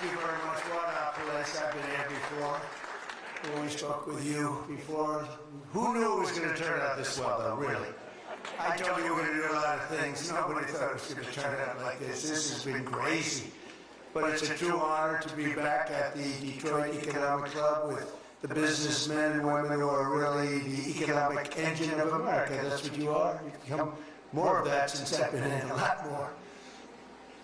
you very much. What a place. I've been here before. We spoke with you before. Who knew it was going to turn out this well, though, really? I told you we were going to do a lot of things. Nobody thought it was going to turn out like this. This has been crazy. But it's a true honor to be back at the Detroit Economic Club with the businessmen and women who are really the economic engine of America. That's what you are. You've become more of that since I've been in, a lot more.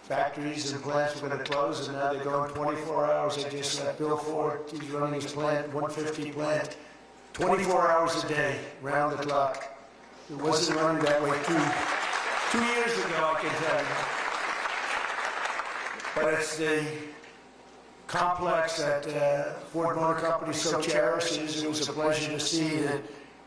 Factories and plants were going to close, and now they're going 24 hours. I just let Bill Ford, he's running his plant, 150 plant, 24 hours a day, round the clock. It wasn't running that way two years ago, I can tell you. But it's the complex that Ford Motor Company so cherishes. It was a pleasure to see that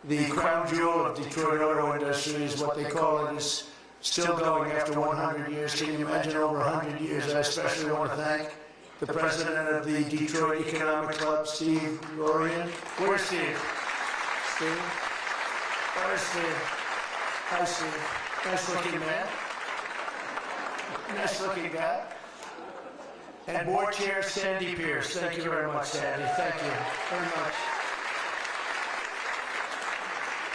the crown jewel of Detroit auto industry is what they call it, is still going after 100 years. Can you imagine over 100 years? I especially want to thank the president of the Detroit Economic Club, Steve Rorian. Where's Steve? Steve? Where's Steve? Hi, Steve. Nice looking man. Nice looking guy. And board chair Sandy Pierce. Thank you very much, Sandy. Thank you very much.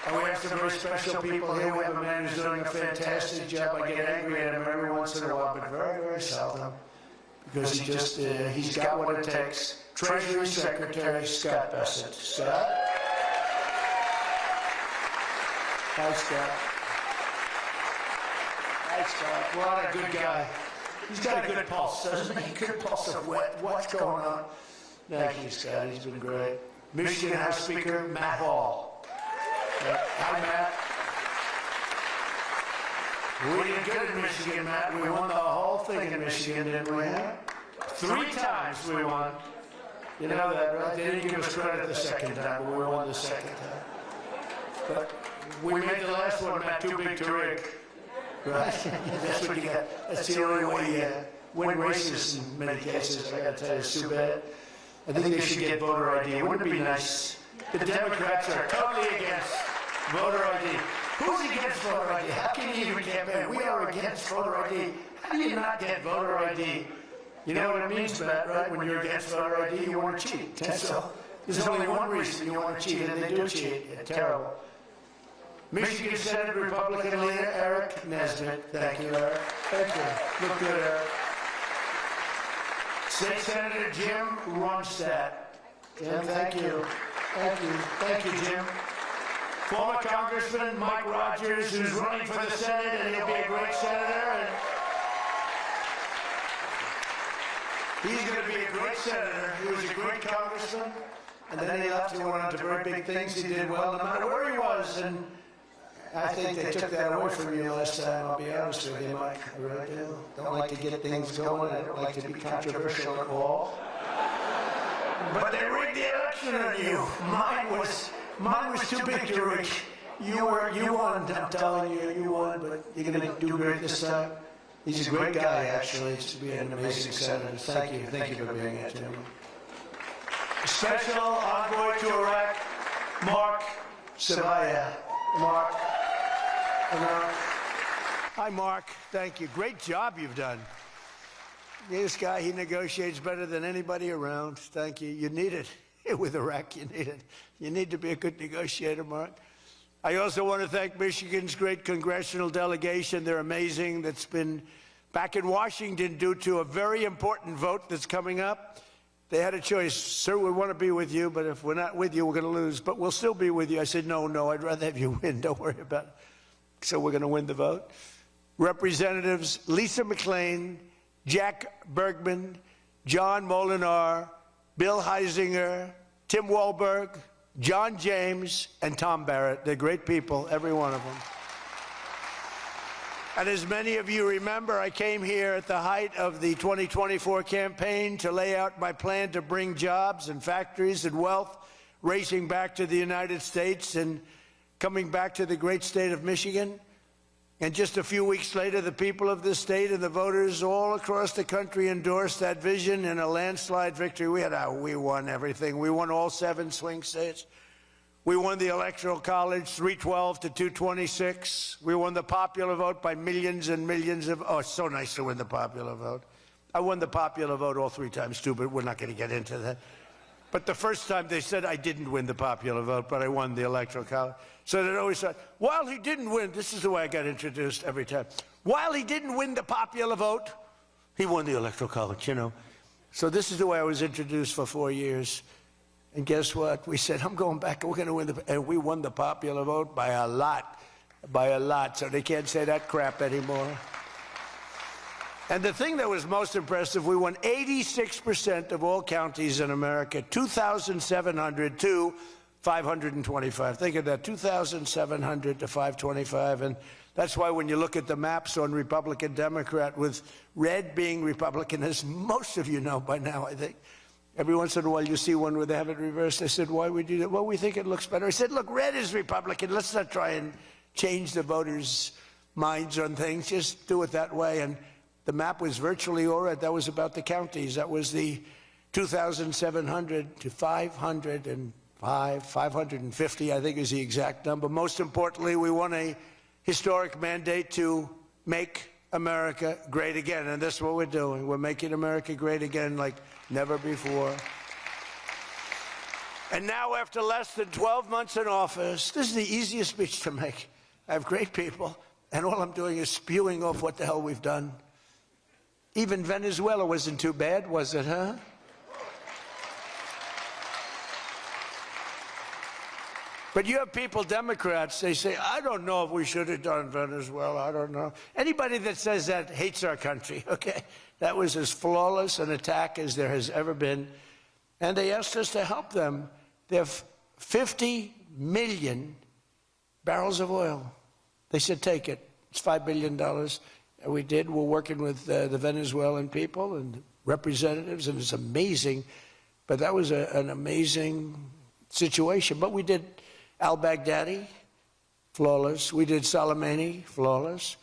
And we have some very special people here. We have a man who's doing a fantastic job. I get angry at him every once in a while, but very, very seldom, because he's got what it takes. Treasury Secretary Scott Bassett. Scott? Hi, Scott. Hi, Scott. What a good guy. He's got a good pulse, doesn't he? Good pulse of what's going on. Thank you, Scott. He's been great. Michigan House Speaker Matt Hall. Hi, Matt. We did good in Michigan, Matt. We won the whole thing in Michigan, didn't we? 3 times we won. You know that, right? They didn't give us credit the second time, but we won the second time. But we made the last one, Matt, too big to rig. Right? That's what you got. That's the only way you win races in many cases. I got to tell you, it's too bad. I think they should get voter ID. Wouldn't it be nice? The Democrats are totally against voter ID. Who's against voter ID? How can you even campaign? We are against voter ID. How do you not get voter ID? You know what it means, Matt, right? When you're against voter ID, you want to cheat. So there's only one reason you want to cheat, and they do cheat. It's terrible. Michigan Senate Republican leader Eric Nesbitt. Thank you, Eric. Thank you. Look good, Eric. State Senator Jim Ronstadt. Jim, thank you. Thank you. Thank you, Jim. Former Congressman Mike Rogers, who's running for the Senate, and he'll be a great senator. And he's going to be a great senator. He was a great congressman, and then he left. He went on to very big things. He did well no matter where he was, and I think they took that away from you last time, I'll be honest with you, Mike. I really do. Don't like to get things going. I don't like to be controversial at all. But they rigged the election on you. Mine was too big to rig. You won, I'm telling you, you won, but you're going to do great this time. He's a great guy, actually. He's to be an amazing senator. Thank you. Thank you for being here, Jimmy. Special envoy to Iraq, Mark Savaya. Mark. Hi, Mark. Thank you. Great job you've done. This guy, he negotiates better than anybody around. Thank you. You need it. With Iraq, you need it. You need to be a good negotiator, Mark. I also want to thank Michigan's great congressional delegation. They're amazing. That's been back in Washington due to a very important vote that's coming up. They had a choice. Sir, we want to be with you, but if we're not with you, we're going to lose. But we'll still be with you. I said, no, I'd rather have you win. Don't worry about it. So we're going to win the vote. Representatives Lisa McClain, Jack Bergman, John Molinar, Bill Heisinger, Tim Walberg, John James, and Tom Barrett. They're great people, every one of them. And as many of you remember, I came here at the height of the 2024 campaign to lay out my plan to bring jobs and factories and wealth racing back to the United States and coming back to the great state of Michigan. And just a few weeks later, the people of this state and the voters all across the country endorsed that vision in a landslide victory. We won everything. We won all 7 swing states. We won the Electoral College 312 to 226. We won the popular vote by millions and millions of, oh, it's so nice to win the popular vote. I won the popular vote all 3 times, too, but we're not going to get into that. But the first time they said I didn't win the popular vote, but I won the Electoral College. So they always said, while he didn't win, this is the way I got introduced every time. While he didn't win the popular vote, he won the Electoral College, you know. So this is the way I was introduced for 4 years. And guess what? We said, I'm going back, and we're going to win and we won the popular vote by a lot. By a lot. So they can't say that crap anymore. And the thing that was most impressive, we won 86% of all counties in America, 2,700 to 525. Think of that, 2,700 to 525. And that's why when you look at the maps on Republican, Democrat, with red being Republican, as most of you know by now, I think, every once in a while you see one where they have it reversed. I said, why would you do that? Well, we think it looks better. I said, look, red is Republican. Let's not try and change the voters' minds on things. Just do it that way. And the map was virtually all right. That was about the counties. That was the 2,700 to 505, 550, I think is the exact number. Most importantly, we won a historic mandate to make America great again. And that's what we're doing. We're making America great again like never before. And now, after less than 12 months in office, this is the easiest speech to make. I have great people, and all I'm doing is spewing off what the hell we've done. Even Venezuela wasn't too bad, was it, huh? But you have people, Democrats, they say, I don't know if we should have done Venezuela, I don't know. Anybody that says that hates our country, okay? That was as flawless an attack as there has ever been. And they asked us to help them. They have 50 million barrels of oil. They said, take it. It's $5 billion. And we did. We're working with the Venezuelan people and representatives, and it's amazing. But that was an amazing situation. But we did al-Baghdadi, flawless. We did Soleimani, flawless.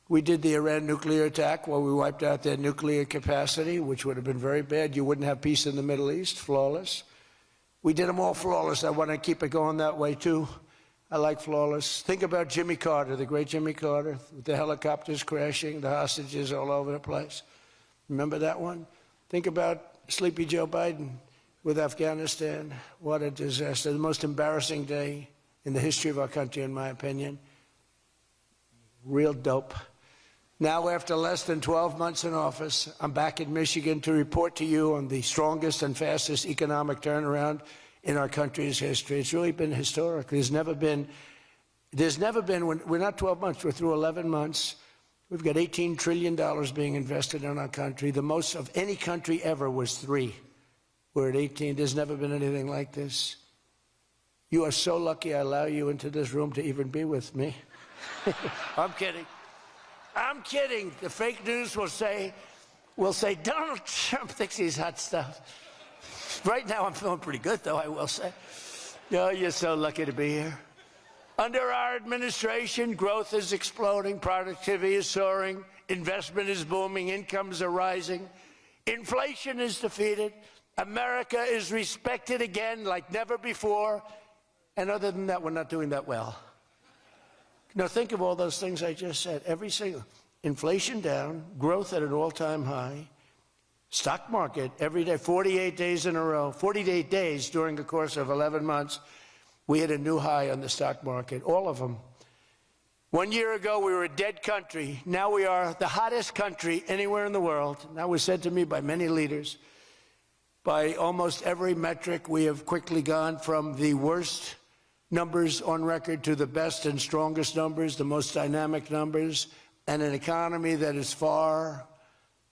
We did the Iran nuclear attack where we wiped out their nuclear capacity, which would have been very bad. You wouldn't have peace in the Middle East, flawless. We did them all flawless. I want to keep it going that way, too. I like flawless. Think about Jimmy Carter, the great Jimmy Carter, with the helicopters crashing, the hostages all over the place. Remember that one? Think about Sleepy Joe Biden with Afghanistan. What a disaster. The most embarrassing day in the history of our country, in my opinion. Real dope. Now, after less than 12 months in office, I'm back in Michigan to report to you on the strongest and fastest economic turnaround in our country's history. It's really been historic. There's never been, we're not 12 months, we're through 11 months. We've got $18 trillion being invested in our country. The most of any country ever was 3. We're at 18. There's never been anything like this. You are so lucky I allow you into this room to even be with me. I'm kidding. I'm kidding. The fake news will say Donald Trump thinks he's hot stuff. Right now I'm feeling pretty good, though, I will say. Oh, you're so lucky to be here. Under our administration, growth is exploding, productivity is soaring, investment is booming, incomes are rising, inflation is defeated, America is respected again like never before, and other than that, we're not doing that well. Now, think of all those things I just said. Every single, inflation down, growth at an all-time high, stock market every day, 48 days in a row, 48 days during the course of 11 months, we hit a new high on the stock market, all of them. 1 year ago, we were a dead country. Now we are the hottest country anywhere in the world. That was said to me by many leaders. By almost every metric, we have quickly gone from the worst numbers on record to the best and strongest numbers, the most dynamic numbers, and an economy that is far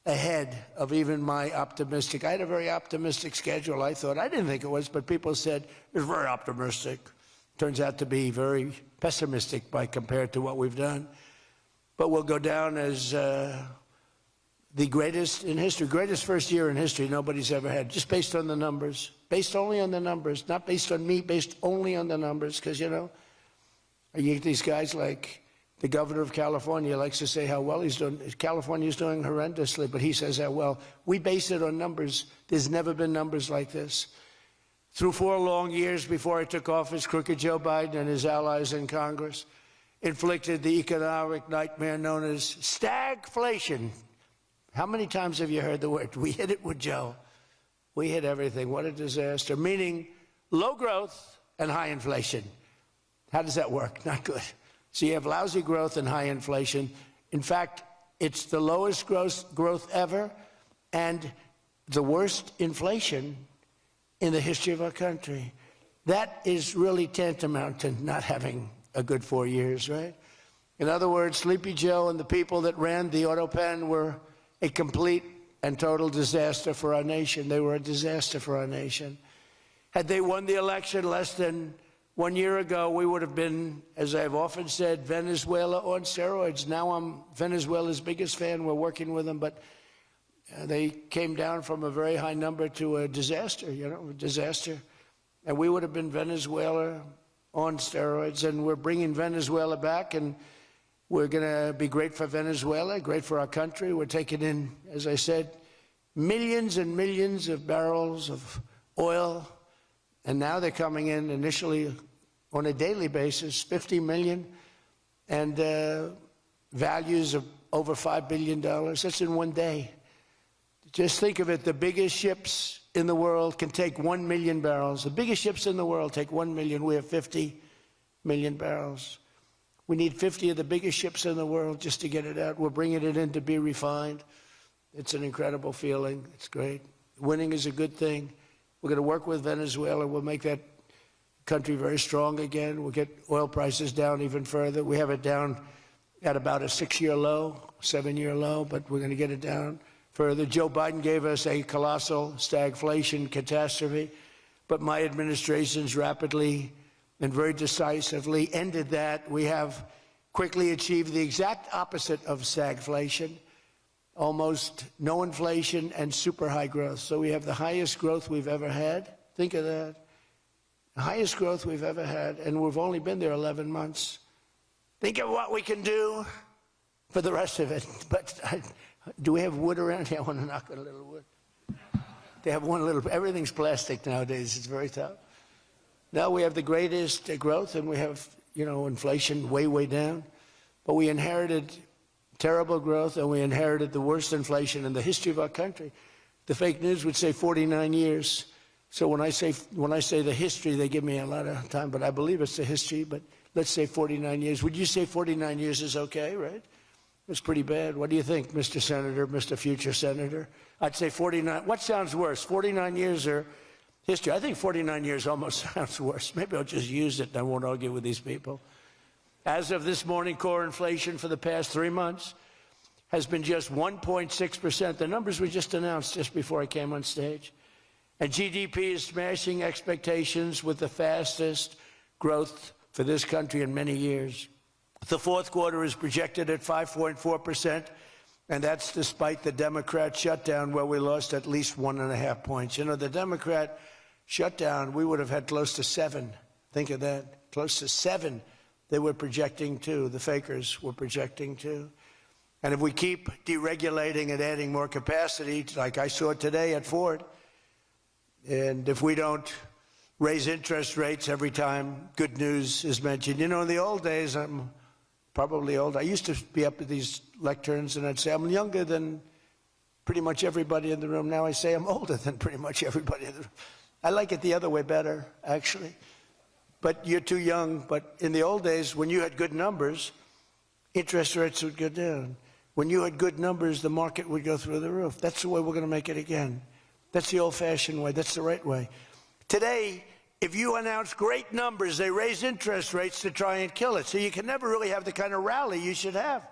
ahead of even my optimistic. I had a very optimistic schedule, I thought. I didn't think it was, but people said it was very optimistic. Turns out to be very pessimistic by compared to what we've done. But we'll go down as the greatest in history, greatest first year in history nobody's ever had, just based on the numbers, based only on the numbers, not based on me, based only on the numbers, because, you know, you get these guys like the governor of California likes to say how well he's doing. California's doing horrendously, but he says how well. We base it on numbers. There's never been numbers like this. Through 4 long years before I took office, crooked Joe Biden and his allies in Congress inflicted the economic nightmare known as stagflation. How many times have you heard the word? We hit it with Joe. We hit everything. What a disaster. Meaning low growth and high inflation. How does that work? Not good. So you have lousy growth and high inflation. In fact, it's the lowest growth ever and the worst inflation in the history of our country. That is really tantamount to not having a good 4 years, right? In other words, Sleepy Joe and the people that ran the auto pen were a complete and total disaster for our nation. They were a disaster for our nation. Had they won the election less than 1 year ago, we would have been, as I've often said, Venezuela on steroids. Now I'm Venezuela's biggest fan. We're working with them, but they came down from a very high number to a disaster, a disaster. And we would have been Venezuela on steroids, and we're bringing Venezuela back, and we're going to be great for Venezuela, great for our country. We're taking in, as I said, millions and millions of barrels of oil, and now they're coming in initially on a daily basis, 50 million, and values of over $5 billion. That's in one day. Just think of it, the biggest ships in the world can take 1 million barrels. The biggest ships in the world take 1 million. We have 50 million barrels. We need 50 of the biggest ships in the world just to get it out. We're bringing it in to be refined. It's an incredible feeling. It's great. Winning is a good thing. We're going to work with Venezuela. We'll make that country very strong again. We'll get oil prices down even further. We have it down at about a 6-year low, 7-year low, but we're going to get it down further. Joe Biden gave us a colossal stagflation catastrophe, but my administration's rapidly and very decisively ended that. We have quickly achieved the exact opposite of stagflation, almost no inflation and super high growth. So we have the highest growth we've ever had. Think of that. The highest growth we've ever had, and we've only been there 11 months. Think of what we can do for the rest of it. But do we have wood around here? I want to knock on a little wood. They have one little, everything's plastic nowadays. It's very tough. Now we have the greatest growth, and we have, inflation way, way down. But we inherited terrible growth, and we inherited the worst inflation in the history of our country. The fake news would say 49 years. So when I say the history, they give me a lot of time, but I believe it's the history. But let's say 49 years. Would you say 49 years is okay, right? It's pretty bad. What do you think, Mr. Senator, Mr. Future Senator? I'd say 49. What sounds worse, 49 years or history? I think 49 years almost sounds worse. Maybe I'll just use it and I won't argue with these people. As of this morning, core inflation for the past 3 months has been just 1.6%. The numbers were just announced just before I came on stage. And GDP is smashing expectations with the fastest growth for this country in many years. The fourth quarter is projected at 5.4%, and that's despite the Democrat shutdown where we lost at least 1.5 points. The Democrat shutdown, we would have had close to 7. Think of that, close to 7. They were projecting to, the fakers were projecting to. And if we keep deregulating and adding more capacity, like I saw today at Ford, and if we don't raise interest rates every time good news is mentioned. In the old days, I'm probably old. I used to be up at these lecterns and I'd say, I'm younger than pretty much everybody in the room. Now I say I'm older than pretty much everybody in the room. I like it the other way better, actually. But you're too young. But in the old days, when you had good numbers, interest rates would go down. When you had good numbers, the market would go through the roof. That's the way we're going to make it again. That's the old-fashioned way. That's the right way. Today, if you announce great numbers, they raise interest rates to try and kill it. So you can never really have the kind of rally you should have.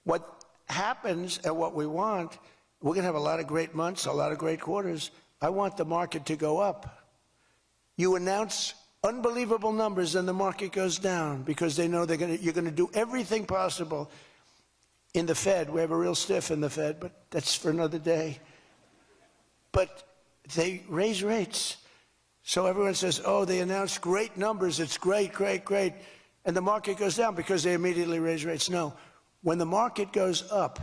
What happens and what we want, we're going to have a lot of great months, a lot of great quarters. I want the market to go up. You announce unbelievable numbers and the market goes down because they know you're going to do everything possible. In the Fed, we have a real stiff in the Fed, but that's for another day. But they raise rates. So everyone says, oh, they announced great numbers. It's great, great, great. And the market goes down because they immediately raise rates. No, when the market goes up,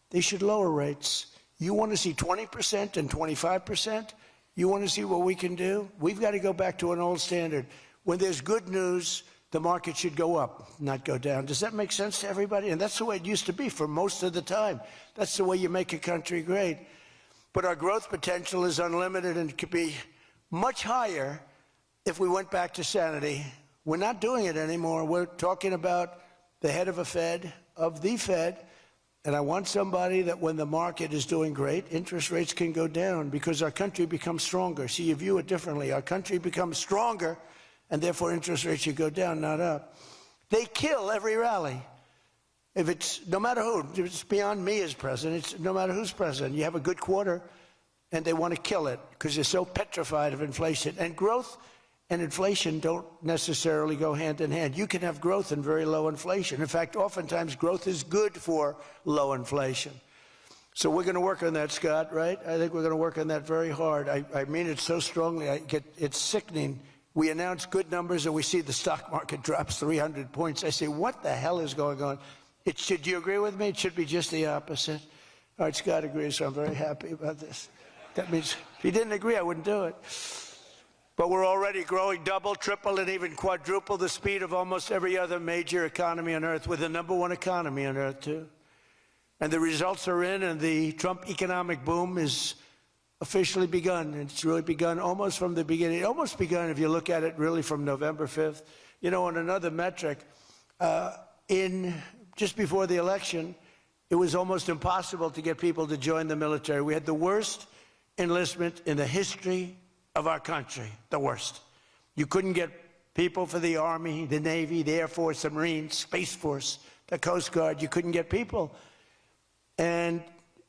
they should lower rates. You want to see 20% and 25%? You want to see what we can do? We've got to go back to an old standard. When there's good news, the market should go up, not go down. Does that make sense to everybody? And that's the way it used to be for most of the time. That's the way you make a country great. But our growth potential is unlimited and could be much higher if we went back to sanity. We're not doing it anymore. We're talking about the head of the Fed, and I want somebody that when the market is doing great, interest rates can go down because our country becomes stronger. See, you view it differently. Our country becomes stronger, and therefore interest rates should go down, not up. They kill every rally. If it's, no matter who, if it's beyond me as president, it's no matter who's president. You have a good quarter, and they want to kill it because they're so petrified of inflation. And growth and inflation don't necessarily go hand in hand. You can have growth and very low inflation. In fact, oftentimes growth is good for low inflation. So we're going to work on that, Scott, right? I think we're going to work on that very hard. I mean it so strongly. It's sickening. We announce good numbers and we see the stock market drops 300 points. I say, what the hell is going on? Do you agree with me? It should be just the opposite. All right, Scott agrees, so I'm very happy about this. That means if he didn't agree, I wouldn't do it. But we're already growing double, triple, and even quadruple the speed of almost every other major economy on Earth. We're the #1 economy on Earth, too. And the results are in, and the Trump economic boom is officially begun. It's really begun almost from the beginning. It almost begun, if you look at it, really from November 5th. You know, on another metric, just before the election, it was almost impossible to get people to join the military. We had the worst enlistment in the history of our country, the worst. You couldn't get people for the Army, the Navy, the Air Force, the Marines, Space Force, the Coast Guard. You couldn't get people. And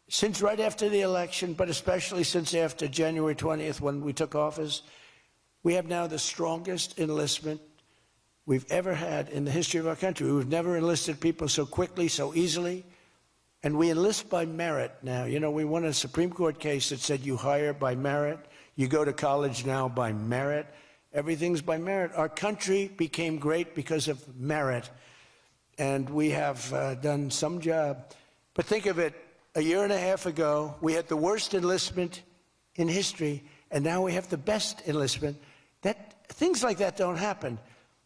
since right after the election, but especially since after January 20th when we took office, we have now the strongest enlistment we've ever had in the history of our country. We've never enlisted people so quickly, so easily. And we enlist by merit now. You know, we won a Supreme Court case that said you hire by merit. You go to college now by merit. Everything's by merit. Our country became great because of merit. And we have done some job. But think of it, a year and a half ago, we had the worst enlistment in history, and now we have the best enlistment. Things like that don't happen.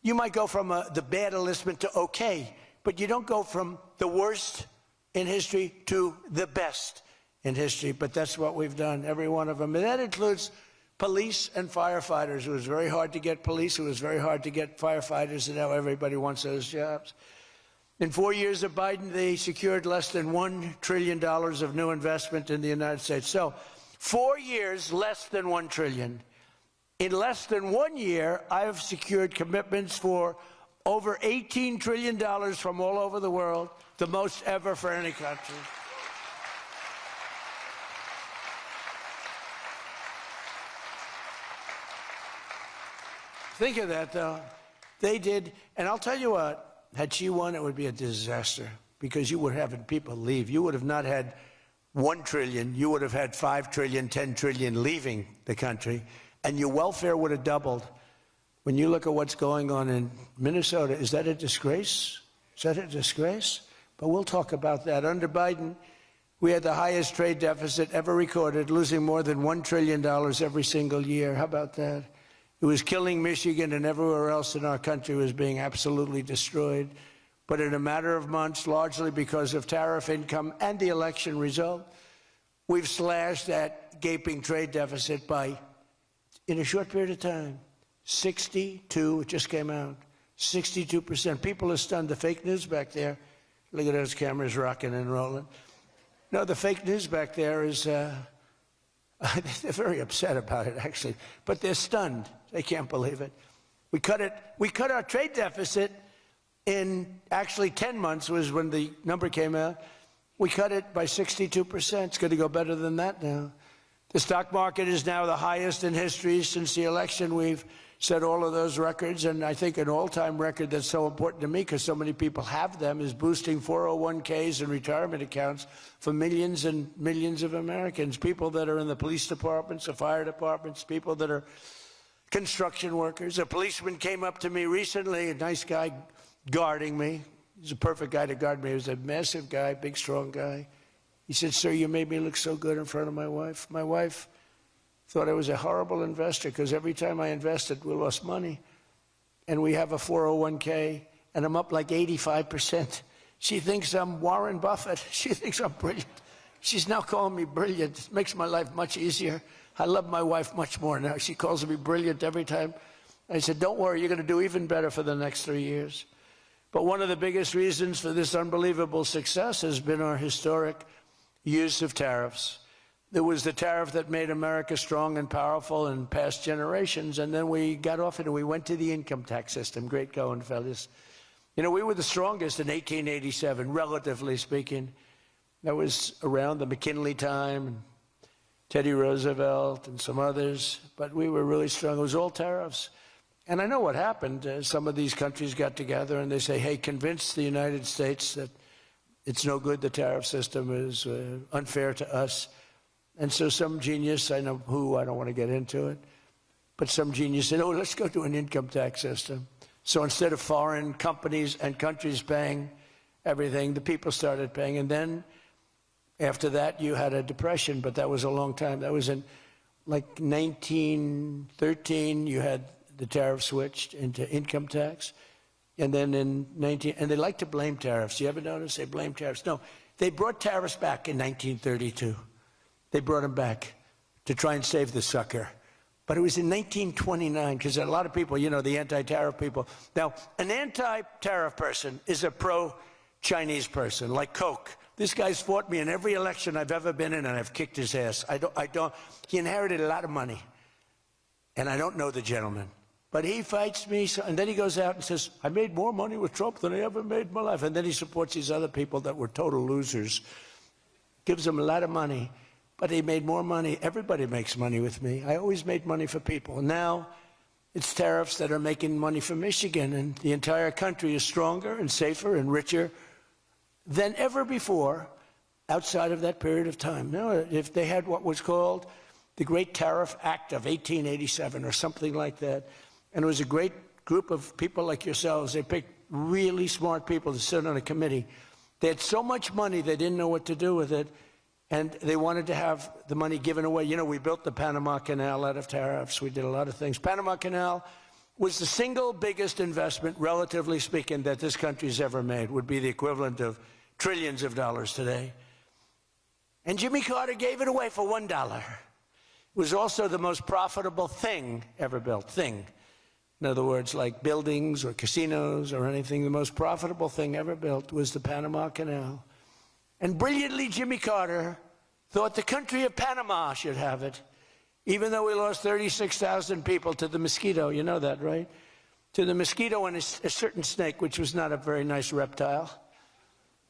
You might go from the bad enlistment to okay, but you don't go from the worst in history to the best in history. But that's what we've done, every one of them. And that includes police and firefighters. It was very hard to get police. It was very hard to get firefighters, and now everybody wants those jobs. In 4 years of Biden, they secured less than $1 trillion of new investment in the United States. So 4 years, less than $1 trillion. In less than 1 year, I've secured commitments for over $18 trillion from all over the world, the most ever for any country. Think of that, though. They did, and I'll tell you what, had she won, it would be a disaster because you would have had people leave. You would have not had $1 trillion. You would have had $5 trillion, $10 trillion leaving the country, and your welfare would have doubled. When you look at what's going on in Minnesota, is that a disgrace? Is that a disgrace? But we'll talk about that. Under Biden, we had the highest trade deficit ever recorded, losing more than $1 trillion every single year. How about that? It was killing Michigan, and everywhere else in our country was being absolutely destroyed. But in a matter of months, largely because of tariff income and the election result, we've slashed that gaping trade deficit by, in a short period of time, 62, it just came out, 62%. People are stunned. The fake news back there, look at those cameras rocking and rolling. No, the fake news back there is, they're very upset about it, actually, but they're stunned. They can't believe it. We cut our trade deficit in actually 10 months was when the number came out. We cut it by 62%. It's going to go better than that now. The stock market is now the highest in history since the election. We've set all of those records, and I think an all-time record that's so important to me because so many people have them is boosting 401ks and retirement accounts for millions and millions of Americans, people that are in the police departments, the fire departments, people that are construction workers. A policeman came up to me recently, a nice guy guarding me. He's a perfect guy to guard me. He was a massive guy, big, strong guy. He said, "Sir, you made me look so good in front of my wife. My wife thought I was a horrible investor because every time I invested, we lost money. and we have a 401k, and I'm up like 85%. She thinks I'm Warren Buffett. She thinks I'm brilliant. She's now calling me brilliant. It makes my life much easier. I love my wife much more now. She calls me brilliant every time. I said, don't worry, you're going to do even better for the next 3 years. But one of the biggest reasons for this unbelievable success has been our historic use of tariffs. There was the tariff that made America strong and powerful in past generations, and then we got off it and we went to the income tax system. Great going, fellas. You know, we were the strongest in 1887, relatively speaking. That was around the McKinley time, and Teddy Roosevelt and some others, but we were really strong. It was all tariffs. And I know what happened. Some of these countries got together and they say, hey, convince the United States that it's no good, the tariff system is unfair to us. And so some genius, I know who, I don't want to get into it, but some genius said, oh, let's go to an income tax system. So instead of foreign companies and countries paying everything, the people started paying. And then after that, you had a depression, but that was a long time. That was in like 1913, you had the tariff switched into income tax. And then in and they like to blame tariffs. You ever notice they blame tariffs? No, they brought tariffs back in 1932. They brought them back to try and save the sucker. But it was in 1929, because a lot of people, you know, the anti-tariff people. Now, an anti-tariff person is a pro-Chinese person, like Koch. This guy's fought me in every election I've ever been in, and I've kicked his ass. He inherited a lot of money, and I don't know the gentleman. But he fights me, and then he goes out and says, I made more money with Trump than I ever made in my life. And then he supports these other people that were total losers. Gives them a lot of money, but he made more money. Everybody makes money with me. I always made money for people. And now it's tariffs that are making money for Michigan, and the entire country is stronger and safer and richer than ever before outside of that period of time. Now, if they had what was called the Great Tariff Act of 1887 or something like that, and it was a great group of people like yourselves. They picked really smart people to sit on a committee. They had so much money, they didn't know what to do with it, and they wanted to have the money given away. You know, we built the Panama Canal out of tariffs. We did a lot of things. Panama Canal was the single biggest investment, relatively speaking, that this country's ever made. Would be the equivalent of trillions of dollars today. And Jimmy Carter gave it away for $1. It was also the most profitable thing ever built. In other words, like buildings or casinos or anything, the most profitable thing ever built was the Panama Canal. And brilliantly, Jimmy Carter thought the country of Panama should have it, even though we lost 36,000 people to the mosquito. You know that, right? To the mosquito and a certain snake, which was not a very nice reptile.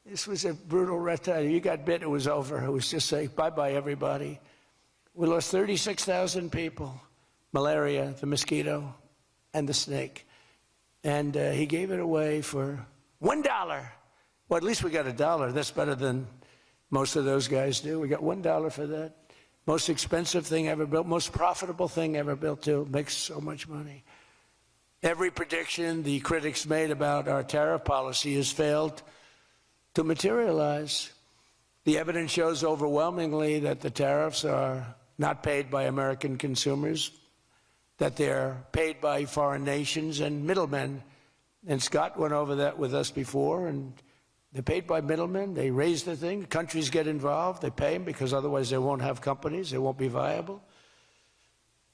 This was a brutal reptile. You got bit, it was over. It was just like, bye-bye, everybody. We lost 36,000 people. Malaria, the mosquito, and the snake. And he gave it away for $1. Well, at least we got $1. That's better than most of those guys do. We got $1 for that. Most expensive thing ever built, most profitable thing ever built, too. Makes so much money. Every prediction the critics made about our tariff policy has failed to materialize. The evidence shows overwhelmingly that the tariffs are not paid by American consumers, that they're paid by foreign nations and middlemen. And Scott went over that with us before, and they're paid by middlemen. They raise the thing. Countries get involved. They pay them because otherwise they won't have companies. They won't be viable.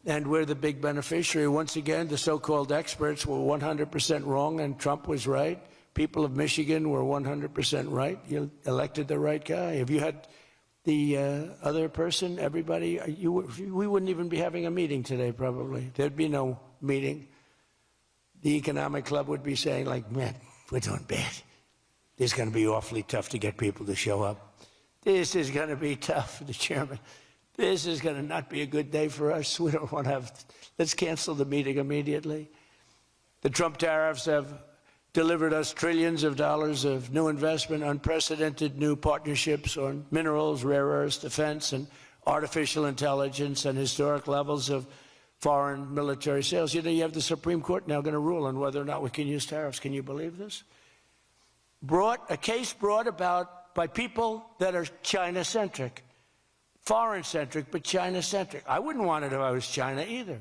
And we're the big beneficiary. Once again, the so-called experts were 100% wrong, and Trump was right. People of Michigan were 100% right. You elected the right guy. If you had the other person, everybody, we wouldn't even be having a meeting today, probably. There'd be no meeting. The economic club would be saying, like, man, we're doing bad. This is going to be awfully tough to get people to show up. This is going to be tough, the chairman. This is going to not be a good day for us. We don't want to have, let's cancel the meeting immediately. The Trump tariffs have delivered us trillions of dollars of new investment, unprecedented new partnerships on minerals, rare earths, defense, and artificial intelligence, and historic levels of foreign military sales. You know, you have the Supreme Court now going to rule on whether or not we can use tariffs. Can you believe this? A case brought about by people that are China-centric, foreign-centric, but China-centric. I wouldn't want it if I was China either.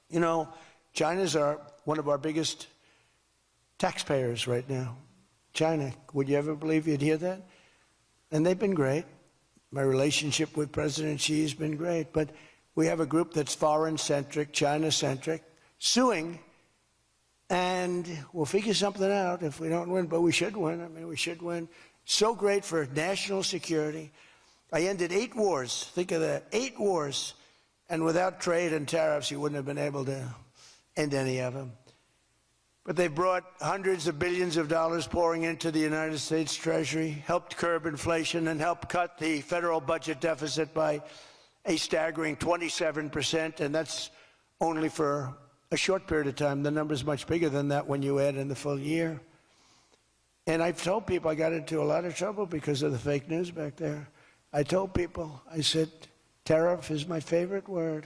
You know, China's our one of our biggest taxpayers right now. China. Would you ever believe you'd hear that? And they've been great. My relationship with President Xi has been great. But we have a group that's foreign-centric, China-centric, suing, and we'll figure something out if we don't win. But we should win. I mean, we should win. So great for national security. I ended 8 wars. Think of that. 8 wars. And without trade and tariffs, you wouldn't have been able to end any of them. But they brought hundreds of billions of dollars pouring into the United States Treasury, helped curb inflation, and helped cut the federal budget deficit by a staggering 27%. And that's only for a short period of time. The number's much bigger than that when you add in the full year. And I've told people I got into a lot of trouble because of the fake news back there. I told people, I said, tariff is my favorite word.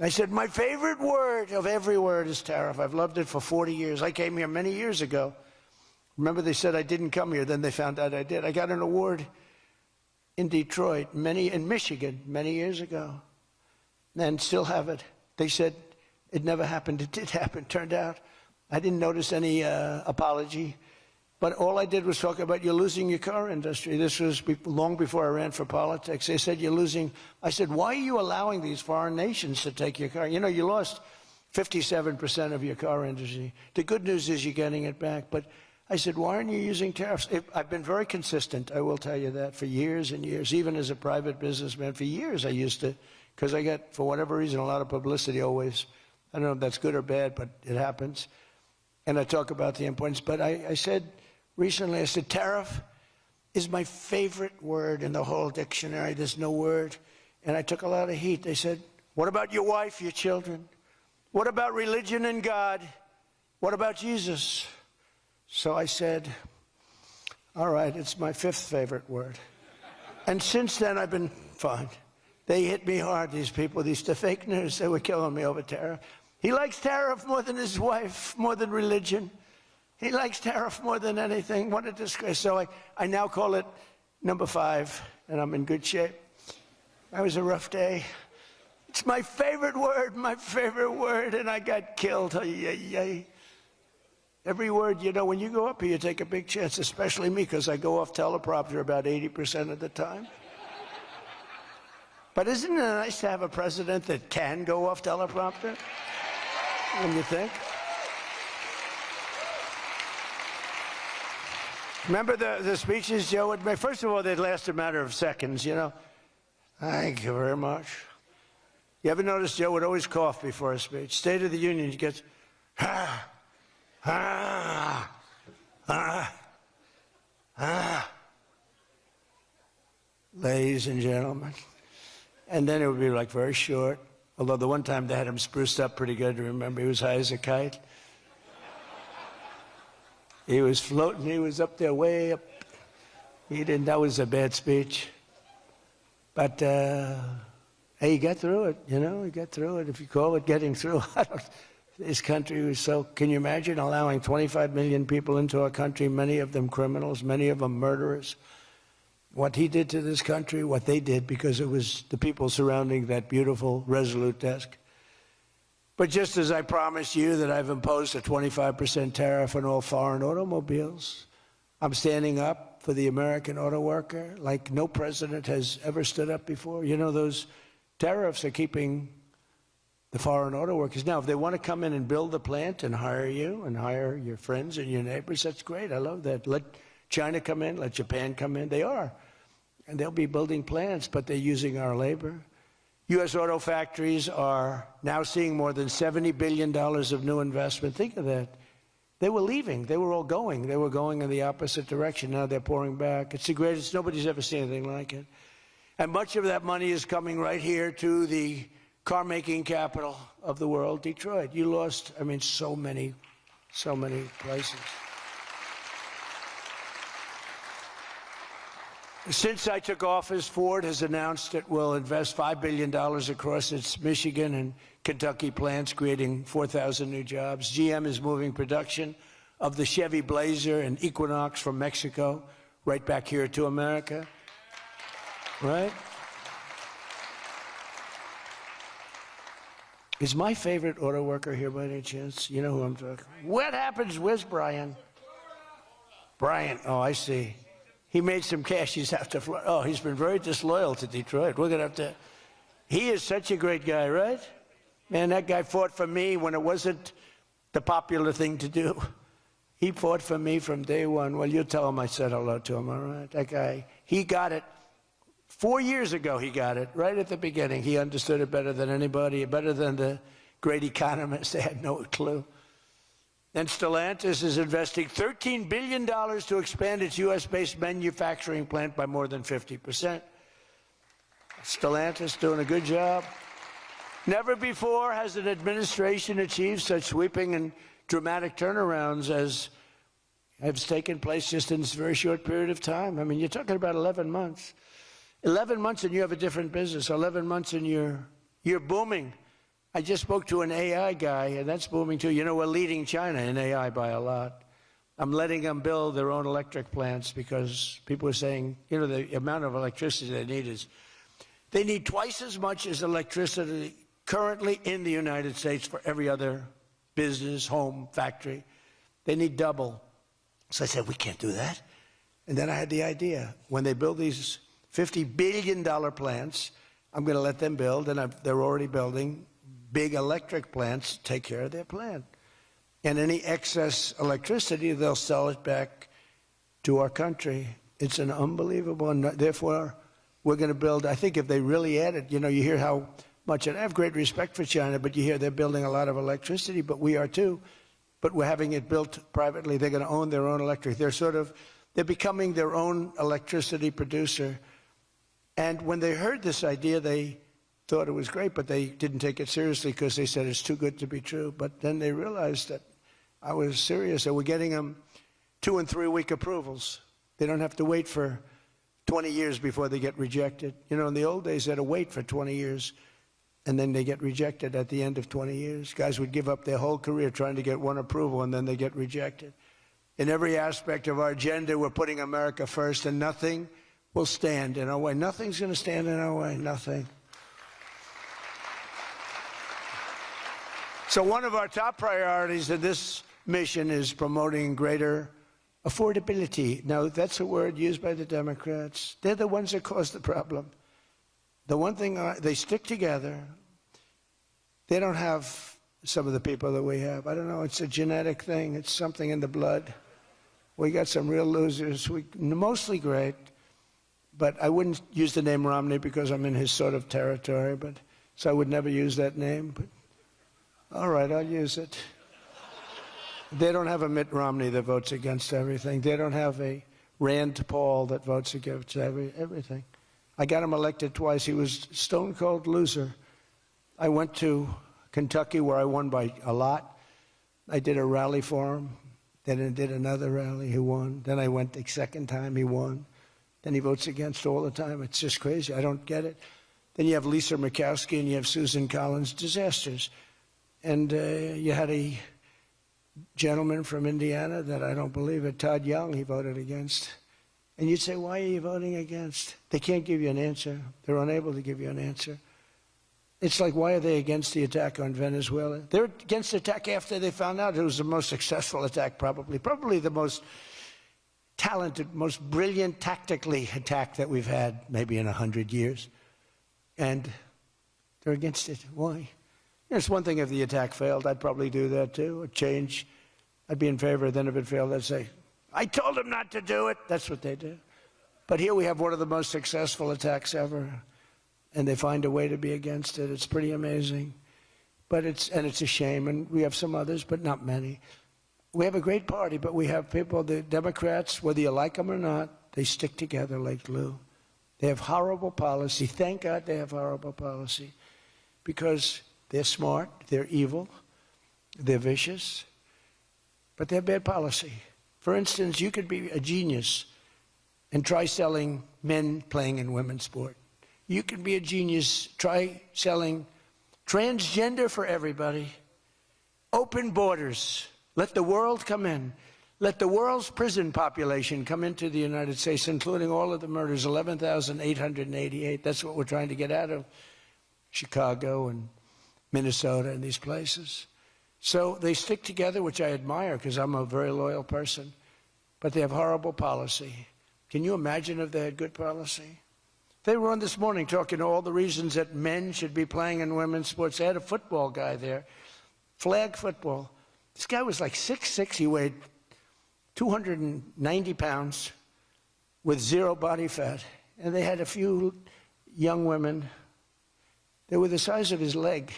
I said, my favorite word of every word is tariff. I've loved it for 40 years. I came here many years ago. Remember, they said I didn't come here. Then they found out I did. I got an award in Detroit, in Michigan, many years ago, and still have it. They said it never happened. It did happen. Turned out I didn't notice any apology. But all I did was talk about you're losing your car industry. This was long before I ran for politics. They said you're losing. I said, why are you allowing these foreign nations to take your car? You know, you lost 57% of your car industry. The good news is you're getting it back. But I said, why aren't you using tariffs? I've been very consistent, I will tell you that, for years and years. Even as a private businessman, for years I used to, because I get, for whatever reason, a lot of publicity always. I don't know if that's good or bad, but it happens. And I talk about the importance. But I said, recently, I said, tariff is my favorite word in the whole dictionary. There's no word. And I took a lot of heat. They said, what about your wife, your children? What about religion and God? What about Jesus? So I said, all right, it's my 5th favorite word. And since then, I've been fine. They hit me hard, these people, these fake news. They were killing me over tariff. He likes tariff more than his wife, more than religion. He likes tariff more than anything. What a disgrace. So I now call it number 5, and I'm in good shape. That was a rough day. It's my favorite word, and I got killed. Every word, you know, when you go up here, you take a big chance, especially me, because I go off teleprompter about 80% of the time. But isn't it nice to have a president that can go off teleprompter? When you think? Remember the speeches Joe would make? First of all, they'd last a matter of seconds, you know. Thank you very much. You ever notice Joe would always cough before a speech? State of the Union, he gets, ladies and gentlemen. And then it would be like very short. Although the one time they had him spruced up pretty good, remember, he was high as a kite. He was floating, he was up there way up. That was a bad speech. But, hey, he got through it, you know, he got through it. If you call it getting through, this country was so, can you imagine allowing 25 million people into our country, many of them criminals, many of them murderers? What he did to this country, what they did, because it was the people surrounding that beautiful, resolute desk. But just as I promised you that I've imposed a 25% tariff on all foreign automobiles, I'm standing up for the American auto worker like no president has ever stood up before. You know, those tariffs are keeping the foreign auto workers. Now, if they want to come in and build the plant and hire you and hire your friends and your neighbors, that's great. I love that. Let China come in, let Japan come in. They are. And they'll be building plants, but they're using our labor. U.S. auto factories are now seeing more than $70 billion of new investment. Think of that. They were leaving. They were all going. They were going in the opposite direction. Now they're pouring back. It's the greatest. Nobody's ever seen anything like it. And much of that money is coming right here to the car-making capital of the world, Detroit. You lost, I mean, so many places. Since I took office, Ford has announced it will invest $5 billion across its Michigan and Kentucky plants, creating 4,000 new jobs. GM is moving production of the Chevy Blazer and Equinox from Mexico right back here to America. Right? Is my favorite auto worker here by any chance? You know who I'm talking? What happens? Where's Brian? Brian, oh, I see. He made some cash. He's after Florida. Oh, he's been very disloyal to Detroit. We're going to have to... He is such a great guy, right? Man, that guy fought for me when it wasn't the popular thing to do. He fought for me from day one. Well, you tell him I said hello to him, all right? That guy, he got it. 4 years ago, he got it, right at the beginning. He understood it better than anybody, better than the great economists. They had no clue. And Stellantis is investing $13 billion to expand its U.S.-based manufacturing plant by more than 50%. Stellantis doing a good job. Never before has an administration achieved such sweeping and dramatic turnarounds as has taken place just in this very short period of time. I mean, you're talking about 11 months. 11 months and you have a different business. 11 months and you're booming. I just spoke to an AI guy, and that's booming too. You know, we're leading China in AI by a lot. I'm letting them build their own electric plants because people are saying, you know, the amount of electricity they need is, they need twice as much as electricity currently in the United States for every other business, home, factory. They need double. So I said, we can't do that. And then I had the idea. When they build these $50 billion plants, I'm going to let them build, and they're already building big electric plants to take care of their plant. And any excess electricity, they'll sell it back to our country. It's an unbelievable, and therefore, we're going to build, I think if they really added, you know, you hear how much, and I have great respect for China, but you hear they're building a lot of electricity, but we are too. But we're having it built privately. They're going to own their own electric. They're becoming their own electricity producer. And when they heard this idea, they thought it was great, but they didn't take it seriously because they said it's too good to be true. But then they realized that I was serious. So we're getting them 2- and 3-week approvals. They don't have to wait for 20 years before they get rejected. You know, in the old days, they had to wait for 20 years, and then they get rejected at the end of 20 years. Guys would give up their whole career trying to get one approval, and then they get rejected. In every aspect of our agenda, we're putting America first, and nothing will stand in our way. Nothing's going to stand in our way, nothing. So one of our top priorities in this mission is promoting greater affordability. Now, that's a word used by the Democrats. They're the ones that cause the problem. The one thing, they stick together. They don't have some of the people that we have. I don't know, it's a genetic thing. It's something in the blood. We got some real losers, mostly great. But I wouldn't use the name Romney because I'm in his sort of territory, so I would never use that name. But all right, I'll use it. They don't have a Mitt Romney that votes against everything. They don't have a Rand Paul that votes against everything. I got him elected twice. He was a stone-cold loser. I went to Kentucky where I won by a lot. I did a rally for him. Then I did another rally. He won. Then I went the second time. He won. Then he votes against all the time. It's just crazy. I don't get it. Then you have Lisa Murkowski and you have Susan Collins. Disasters. And you had a gentleman from Indiana that I don't believe it, Todd Young, he voted against. And you'd say, why are you voting against? They can't give you an answer. They're unable to give you an answer. It's like, why are they against the attack on Venezuela? They're against the attack after they found out it was the most successful attack, probably the most talented, most brilliant tactically attack that we've had maybe in 100 years. And they're against it. Why? It's one thing if the attack failed. I'd probably do that too, a change. I'd be in favor. Then if it failed, I'd say, I told them not to do it. That's what they do. But here we have one of the most successful attacks ever, and they find a way to be against it. It's pretty amazing. But it's a shame, and we have some others, but not many. We have a great party, but we have people, the Democrats, whether you like them or not, they stick together like glue. They have horrible policy. Thank God they have horrible policy, because they're smart, they're evil, they're vicious, but they have bad policy. For instance, you could be a genius and try selling men playing in women's sport. You could be a genius, try selling transgender for everybody, open borders, let the world come in, let the world's prison population come into the United States, including all of the murders, 11,888. That's what we're trying to get out of Chicago and Minnesota and these places. So they stick together, which I admire because I'm a very loyal person, but they have horrible policy. Can you imagine if they had good policy? They were on this morning talking all the reasons that men should be playing in women's sports. They had a football guy there, flag football. This guy was like 6'6". He weighed 290 pounds with zero body fat. And they had a few young women. They were the size of his leg.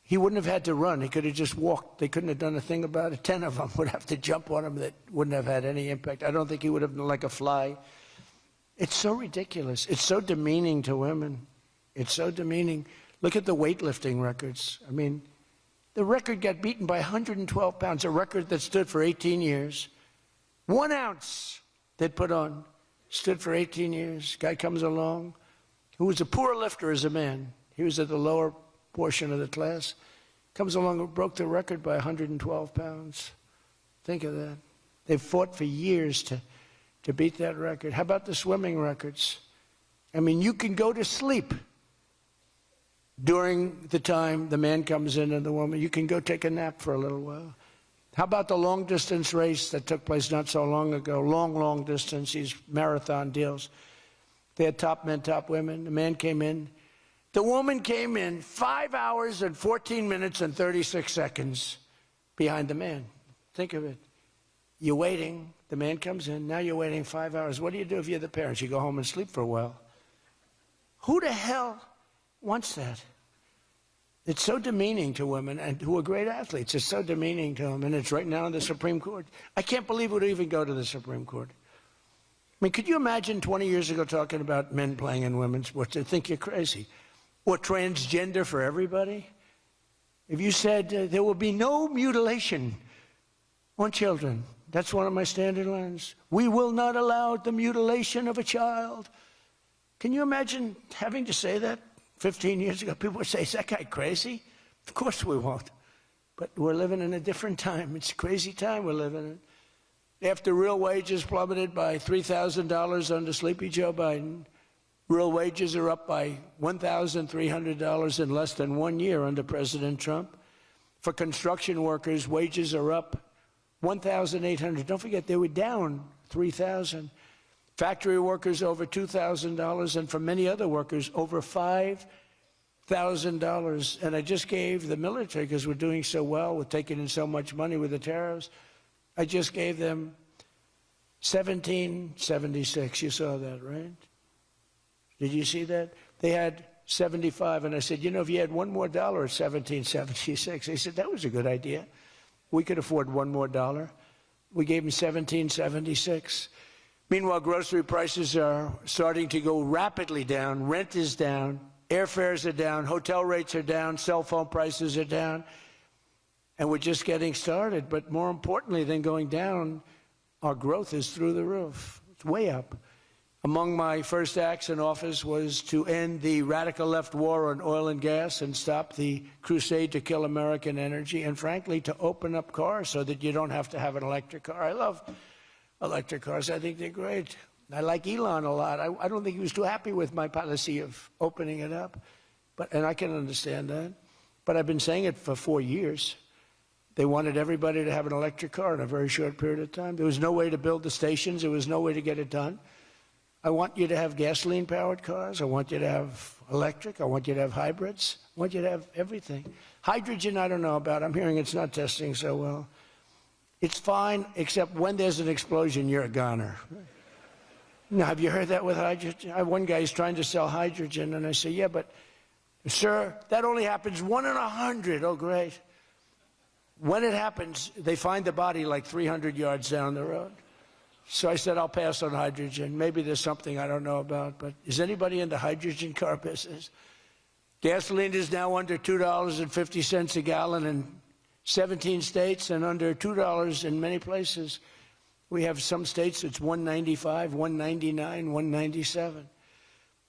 He wouldn't have had to run. He could have just walked. They couldn't have done a thing about it. 10 of them would have to jump on him. That wouldn't have had any impact. I don't think he would have been like a fly. It's so ridiculous. It's so demeaning to women. It's so demeaning. Look at the weightlifting records. I mean, the record got beaten by 112 pounds, a record that stood for 18 years. 1 ounce they'd put on, stood for 18 years. Guy comes along who was a poor lifter as a man. He was at the lower portion of the class. Comes along and broke the record by 112 pounds. Think of that. They've fought for years to beat that record. How about the swimming records? I mean, you can go to sleep during the time the man comes in and the woman. You can go take a nap for a little while. How about the long-distance race that took place not so long ago? Long distance, these marathon deals. They had top men, top women. The man came in. The woman came in 5 hours and 14 minutes and 36 seconds behind the man. Think of it. You're waiting. The man comes in. Now you're waiting 5 hours. What do you do if you're the parents? You go home and sleep for a while. Who the hell wants that? It's so demeaning to women and who are great athletes. It's so demeaning to them. And it's right now in the Supreme Court. I can't believe it would even go to the Supreme Court. I mean, could you imagine 20 years ago talking about men playing in women's sports? They'd think you're crazy. Or transgender for everybody. If you said there will be no mutilation on children, that's one of my standard lines. We will not allow the mutilation of a child. Can you imagine having to say that 15 years ago? People would say, is that guy crazy? Of course we won't. But we're living in a different time. It's a crazy time we're living in. After real wages plummeted by $3,000 under Sleepy Joe Biden, real wages are up by $1,300 in less than 1 year under President Trump. For construction workers, wages are up $1,800. Don't forget, they were down $3,000. Factory workers over $2,000, and for many other workers, over $5,000. And I just gave the military, because we're doing so well with taking in so much money with the tariffs, I just gave them $1,776. You saw that, right? Did you see that? They had 75, and I said, you know, if you had one more dollar at 1776, they said, that was a good idea. We could afford one more dollar. We gave them 1776. Meanwhile, grocery prices are starting to go rapidly down. Rent is down. Airfares are down. Hotel rates are down. Cell phone prices are down. And we're just getting started. But more importantly than going down, our growth is through the roof. It's way up. Among my first acts in office was to end the radical left war on oil and gas and stop the crusade to kill American energy, and frankly, to open up cars so that you don't have to have an electric car. I love electric cars. I think they're great. I like Elon a lot. I don't think he was too happy with my policy of opening it up, and I can understand that. But I've been saying it for 4 years. They wanted everybody to have an electric car in a very short period of time. There was no way to build the stations. There was no way to get it done. I want you to have gasoline-powered cars. I want you to have electric. I want you to have hybrids. I want you to have everything. Hydrogen, I don't know about. I'm hearing it's not testing so well. It's fine, except when there's an explosion, you're a goner. Now, have you heard that with hydrogen? One guy is trying to sell hydrogen, and I say, yeah, but, sir, that only happens 1 in 100. Oh, great. When it happens, they find the body like 300 yards down the road. So I said, I'll pass on hydrogen. Maybe there's something I don't know about, but is anybody in the hydrogen car business? Gasoline is now under $2.50 a gallon in 17 states and under $2 in many places. We have some states it's $1.95, $1.99, $1.97.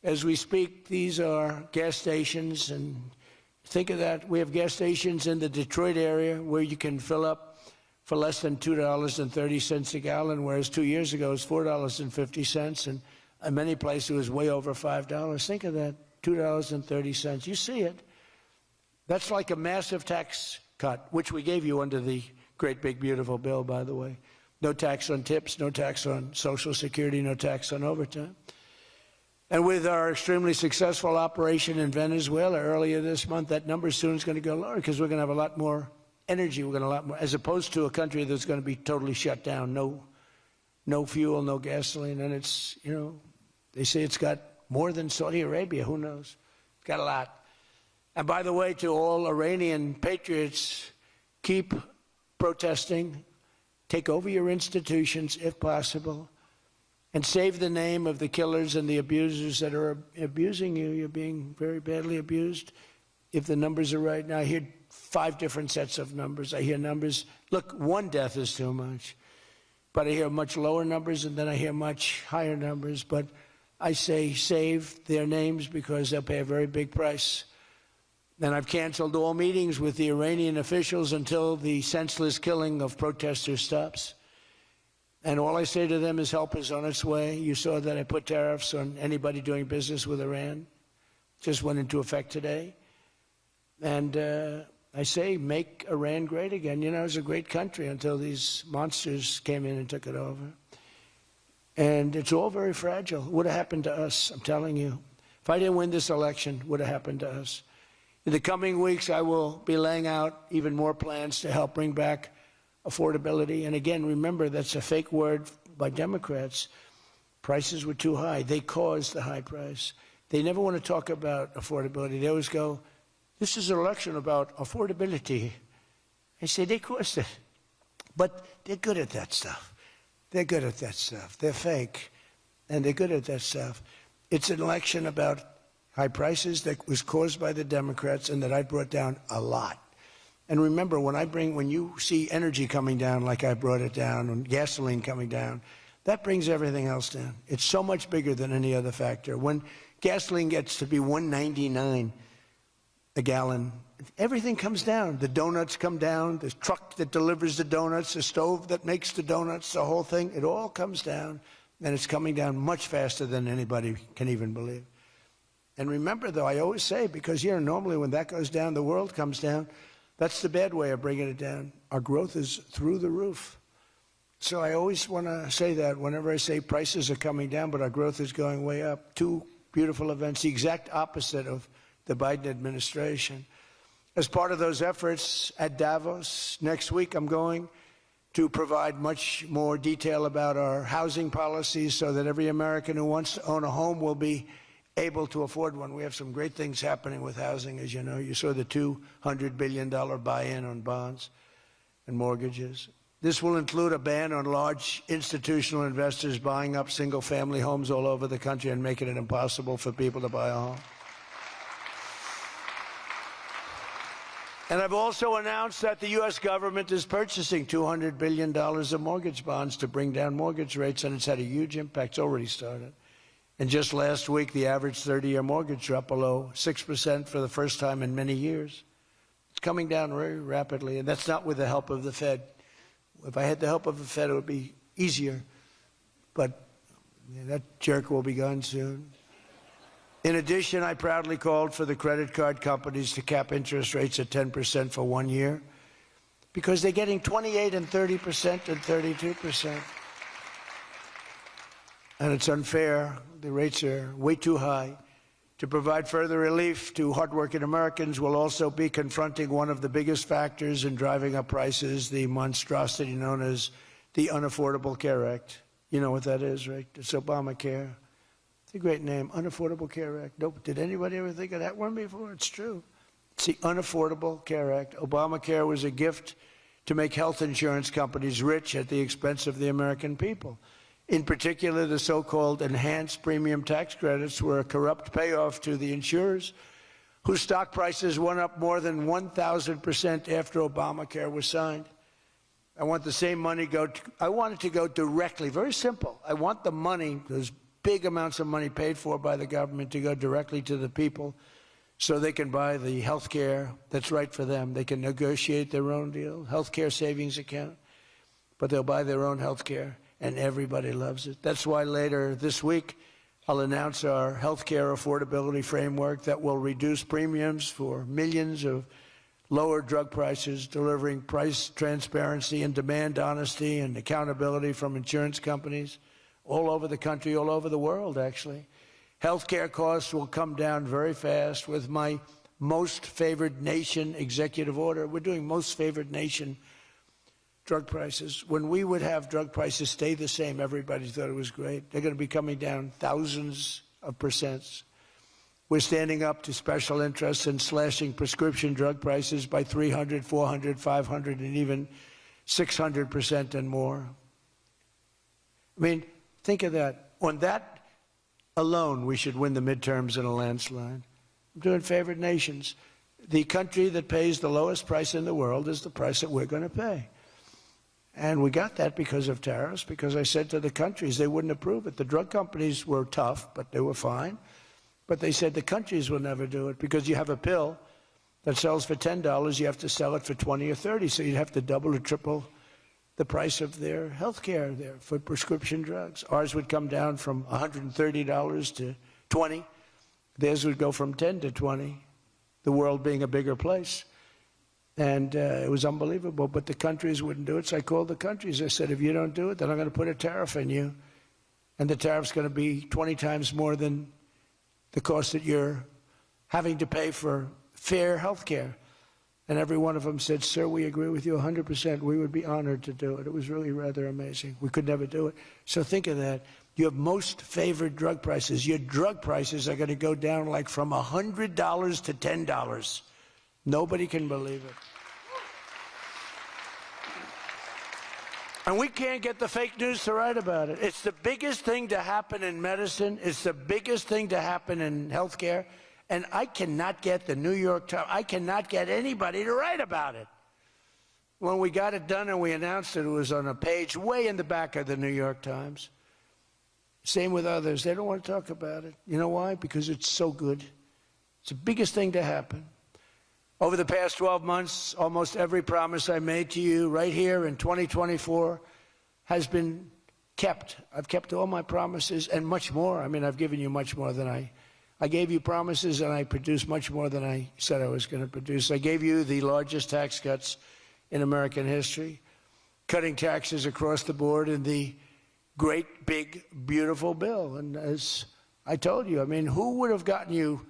As we speak, these are gas stations, and think of that. We have gas stations in the Detroit area where you can fill up for less than $2.30 a gallon, whereas 2 years ago it was $4.50, and in many places it was way over $5. Think of that, $2.30. You see it. That's like a massive tax cut, which we gave you under the great big beautiful bill, by the way. No tax on tips, no tax on Social Security, no tax on overtime. And with our extremely successful operation in Venezuela earlier this month, that number soon is going to go lower because we're going to have a lot more energy. We're going to have a lot more, as opposed to a country that's going to be totally shut down. No fuel, no gasoline. And it's, you know, they say it's got more than Saudi Arabia. Who knows? It's got a lot. And by the way, to all Iranian patriots, keep protesting, take over your institutions if possible, and save the name of the killers and the abusers that are abusing you. You're being very badly abused. If the numbers are right now, I hear 5 different sets of numbers. I hear numbers, look, 1 death is too much. But I hear much lower numbers, and then I hear much higher numbers. But I say save their names because they'll pay a very big price. And I've canceled all meetings with the Iranian officials until the senseless killing of protesters stops. And all I say to them is help is on its way. You saw that I put tariffs on anybody doing business with Iran. Just went into effect today. And I say make Iran great again. You know, it was a great country until these monsters came in and took it over. And it's all very fragile. It would have happened to us, I'm telling you. If I didn't win this election, it would have happened to us. In the coming weeks, I will be laying out even more plans to help bring back affordability. And again, remember, that's a fake word by Democrats. Prices were too high. They caused the high price. They never want to talk about affordability. They always go, this is an election about affordability. I say, they caused it. But they're good at that stuff. They're good at that stuff. They're fake, and they're good at that stuff. It's an election about high prices that was caused by the Democrats and that I brought down a lot. And remember, when you see energy coming down like I brought it down, and gasoline coming down, that brings everything else down. It's so much bigger than any other factor. When gasoline gets to be $1.99 a gallon, everything comes down. The donuts come down, the truck that delivers the donuts, the stove that makes the donuts, the whole thing, it all comes down, and it's coming down much faster than anybody can even believe. And remember, though, I always say, because, you know, normally when that goes down, the world comes down. That's the bad way of bringing it down. Our growth is through the roof. So I always want to say that whenever I say prices are coming down, but our growth is going way up. 2 beautiful events, the exact opposite of the Biden administration. As part of those efforts at Davos next week, I'm going to provide much more detail about our housing policies so that every American who wants to own a home will be able to afford one. We have some great things happening with housing, as you know. You saw the $200 billion buy-in on bonds and mortgages. This will include a ban on large institutional investors buying up single-family homes all over the country and making it impossible for people to buy a home. And I've also announced that the U.S. government is purchasing $200 billion of mortgage bonds to bring down mortgage rates, and it's had a huge impact. It's already started. And just last week, the average 30-year mortgage dropped below 6% for the first time in many years. It's coming down very rapidly, and that's not with the help of the Fed. If I had the help of the Fed, it would be easier. But that jerk will be gone soon. In addition, I proudly called for the credit card companies to cap interest rates at 10% for 1 year because they're getting 28 and 30% and 32%. And it's unfair. The rates are way too high. To provide further relief to hardworking Americans, we'll also be confronting one of the biggest factors in driving up prices, the monstrosity known as the Unaffordable Care Act. You know what that is, right? It's Obamacare. It's a great name, Unaffordable Care Act. Nope. Did anybody ever think of that one before? It's true. It's the Unaffordable Care Act. Obamacare was a gift to make health insurance companies rich at the expense of the American people. In particular, the so-called enhanced premium tax credits were a corrupt payoff to the insurers, whose stock prices went up more than 1,000% after Obamacare was signed. I want the same money I want it to go directly, very simple. I want the money, those big amounts of money paid for by the government, to go directly to the people so they can buy the health care that's right for them. They can negotiate their own deal, health care savings account, but they'll buy their own health care. And everybody loves it. That's why later this week, I'll announce our healthcare affordability framework that will reduce premiums for millions of lower drug prices, delivering price transparency and demand honesty and accountability from insurance companies all over the country, all over the world, actually. Healthcare costs will come down very fast with my most favored nation executive order. We're doing most favored nation drug prices. When we would have drug prices stay the same, everybody thought it was great. They're going to be coming down thousands of percents. We're standing up to special interests and slashing prescription drug prices by 300, 400, 500, and even 600% and more. I mean, think of that. On that alone, we should win the midterms in a landslide. I'm doing favored nations. The country that pays the lowest price in the world is the price that we're going to pay. And we got that because of tariffs, because I said to the countries they wouldn't approve it. The drug companies were tough, but they were fine. But they said the countries will never do it because you have a pill that sells for $10, you have to sell it for 20 or 30, so you'd have to double or triple the price of their health care there for prescription drugs. Ours would come down from $130 to $20. Theirs would go from 10 to 20, the world being a bigger place. And it was unbelievable, but the countries wouldn't do it. So I called the countries. I said, if you don't do it, then I'm going to put a tariff on you. And the tariff's going to be 20 times more than the cost that you're having to pay for fair health care. And every one of them said, sir, we agree with you 100%. We would be honored to do it. It was really rather amazing. We could never do it. So think of that. You have most favored drug prices. Your drug prices are going to go down like from $100 to $10. Nobody can believe it. And we can't get the fake news to write about it. It's the biggest thing to happen in medicine. It's the biggest thing to happen in healthcare. And I cannot get the New York Times, I cannot get anybody to write about it. When we got it done and we announced it, it was on a page way in the back of the New York Times. Same with others. They don't want to talk about it. You know why? Because it's so good. It's the biggest thing to happen. Over the past 12 months, almost every promise I made to you right here in 2024 has been kept. I've kept all my promises and much more. I mean, I've given you much more than I gave you promises, and I produced much more than I said I was going to produce. I gave you the largest tax cuts in American history, cutting taxes across the board in the great, big, beautiful bill. And as I told you, I mean, who would have gotten you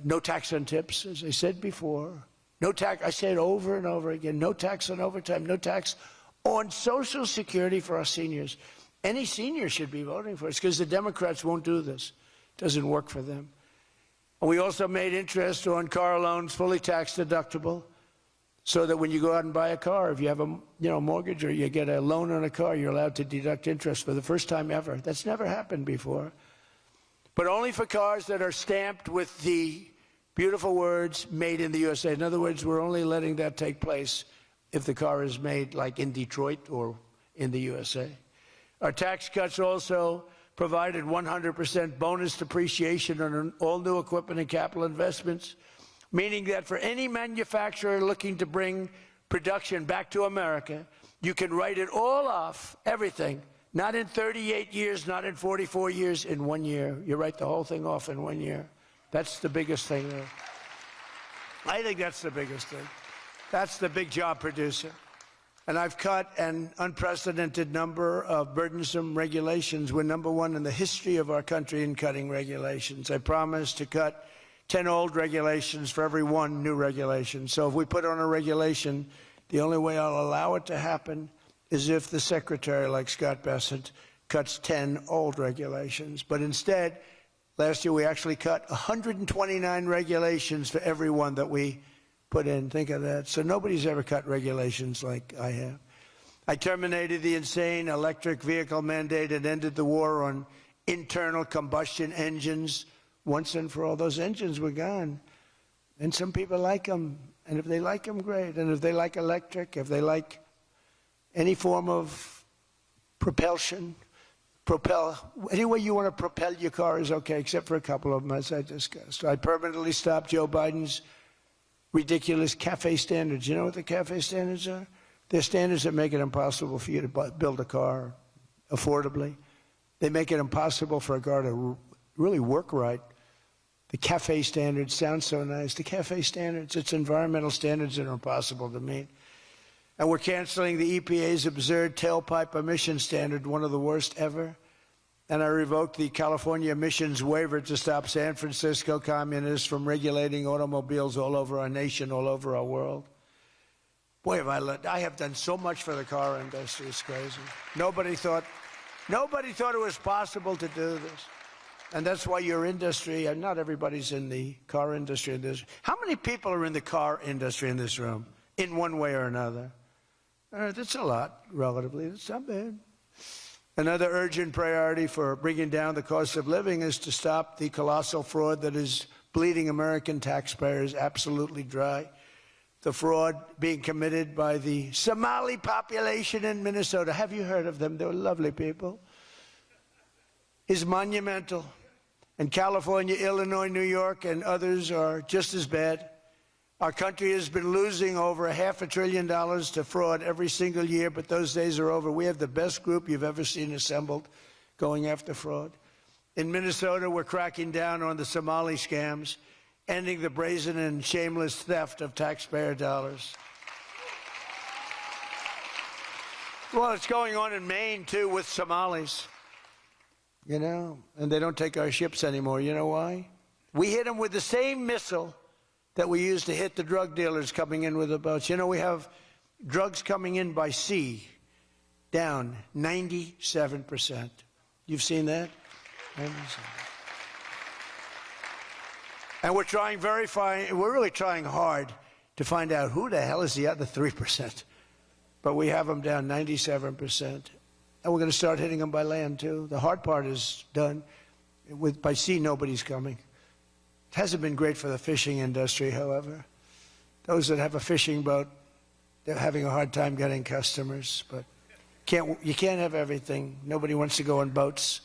no tax on tips, as I said before. No tax, I said over and over again, no tax on overtime, no tax on Social Security for our seniors. Any senior should be voting for us because the Democrats won't do this. It doesn't work for them. And we also made interest on car loans fully tax deductible so that when you go out and buy a car, if you have a mortgage or you get a loan on a car, you're allowed to deduct interest for the first time ever. That's never happened before. But only for cars that are stamped with the beautiful words, made in the USA. In other words, we're only letting that take place if the car is made like in Detroit or in the USA. Our tax cuts also provided 100% bonus depreciation on all new equipment and capital investments, meaning that for any manufacturer looking to bring production back to America, you can write it all off, everything. Not in 38 years, not in 44 years, in 1 year. You write the whole thing off in 1 year. That's the biggest thing there. I think that's the biggest thing. That's the big job producer. And I've cut an unprecedented number of burdensome regulations. We're number one in the history of our country in cutting regulations. I promised to cut 10 old regulations for every one new regulation. So if we put on a regulation, the only way I'll allow it to happen is if the secretary, like Scott Bessent, cuts 10 old regulations. But instead, last year we actually cut 129 regulations for every one that we put in. Think of that. So nobody's ever cut regulations like I have. I terminated the insane electric vehicle mandate and ended the war on internal combustion engines. Once and for all, those engines were gone. And some people like them. And if they like them, great. And if they like electric, if they like any form of propulsion, any way you want to propel your car is okay, except for a couple of them, as I discussed. I permanently stopped Joe Biden's ridiculous CAFE standards. You know what the CAFE standards are? They're standards that make it impossible for you to build a car affordably. They make it impossible for a car to really work right. The CAFE standards sound so nice. The CAFE standards, it's environmental standards that are impossible to meet. And we're canceling the EPA's absurd tailpipe emission standard, one of the worst ever. And I revoked the California emissions waiver to stop San Francisco communists from regulating automobiles all over our nation, all over our world. Boy, I have done so much for the car industry. It's crazy. Nobody thought it was possible to do this. And that's why your industry, and not everybody's in the car industry. How many people are in the car industry in this room, in one way or another? That's a lot, relatively. That's not bad. Another urgent priority for bringing down the cost of living is to stop the colossal fraud that is bleeding American taxpayers absolutely dry. The fraud being committed by the Somali population in Minnesota. Have you heard of them? They're lovely people. Is monumental. And California, Illinois, New York, and others are just as bad. Our country has been losing over $500 billion to fraud every single year, but those days are over. We have the best group you've ever seen assembled going after fraud. In Minnesota, we're cracking down on the Somali scams, ending the brazen and shameless theft of taxpayer dollars. Well, it's going on in Maine, too, with Somalis. You know, and they don't take our ships anymore. You know why? We hit them with the same missile that we used to hit the drug dealers coming in with the boats. You know, we have drugs coming in by sea down 97%. You've seen that? 97%. And we're trying we're really trying hard to find out who the hell is the other 3%. But we have them down 97%. And we're going to start hitting them by land, too. The hard part is done. By sea, nobody's coming. It hasn't been great for the fishing industry, however. Those that have a fishing boat, they're having a hard time getting customers. But you can't have everything. Nobody wants to go on boats.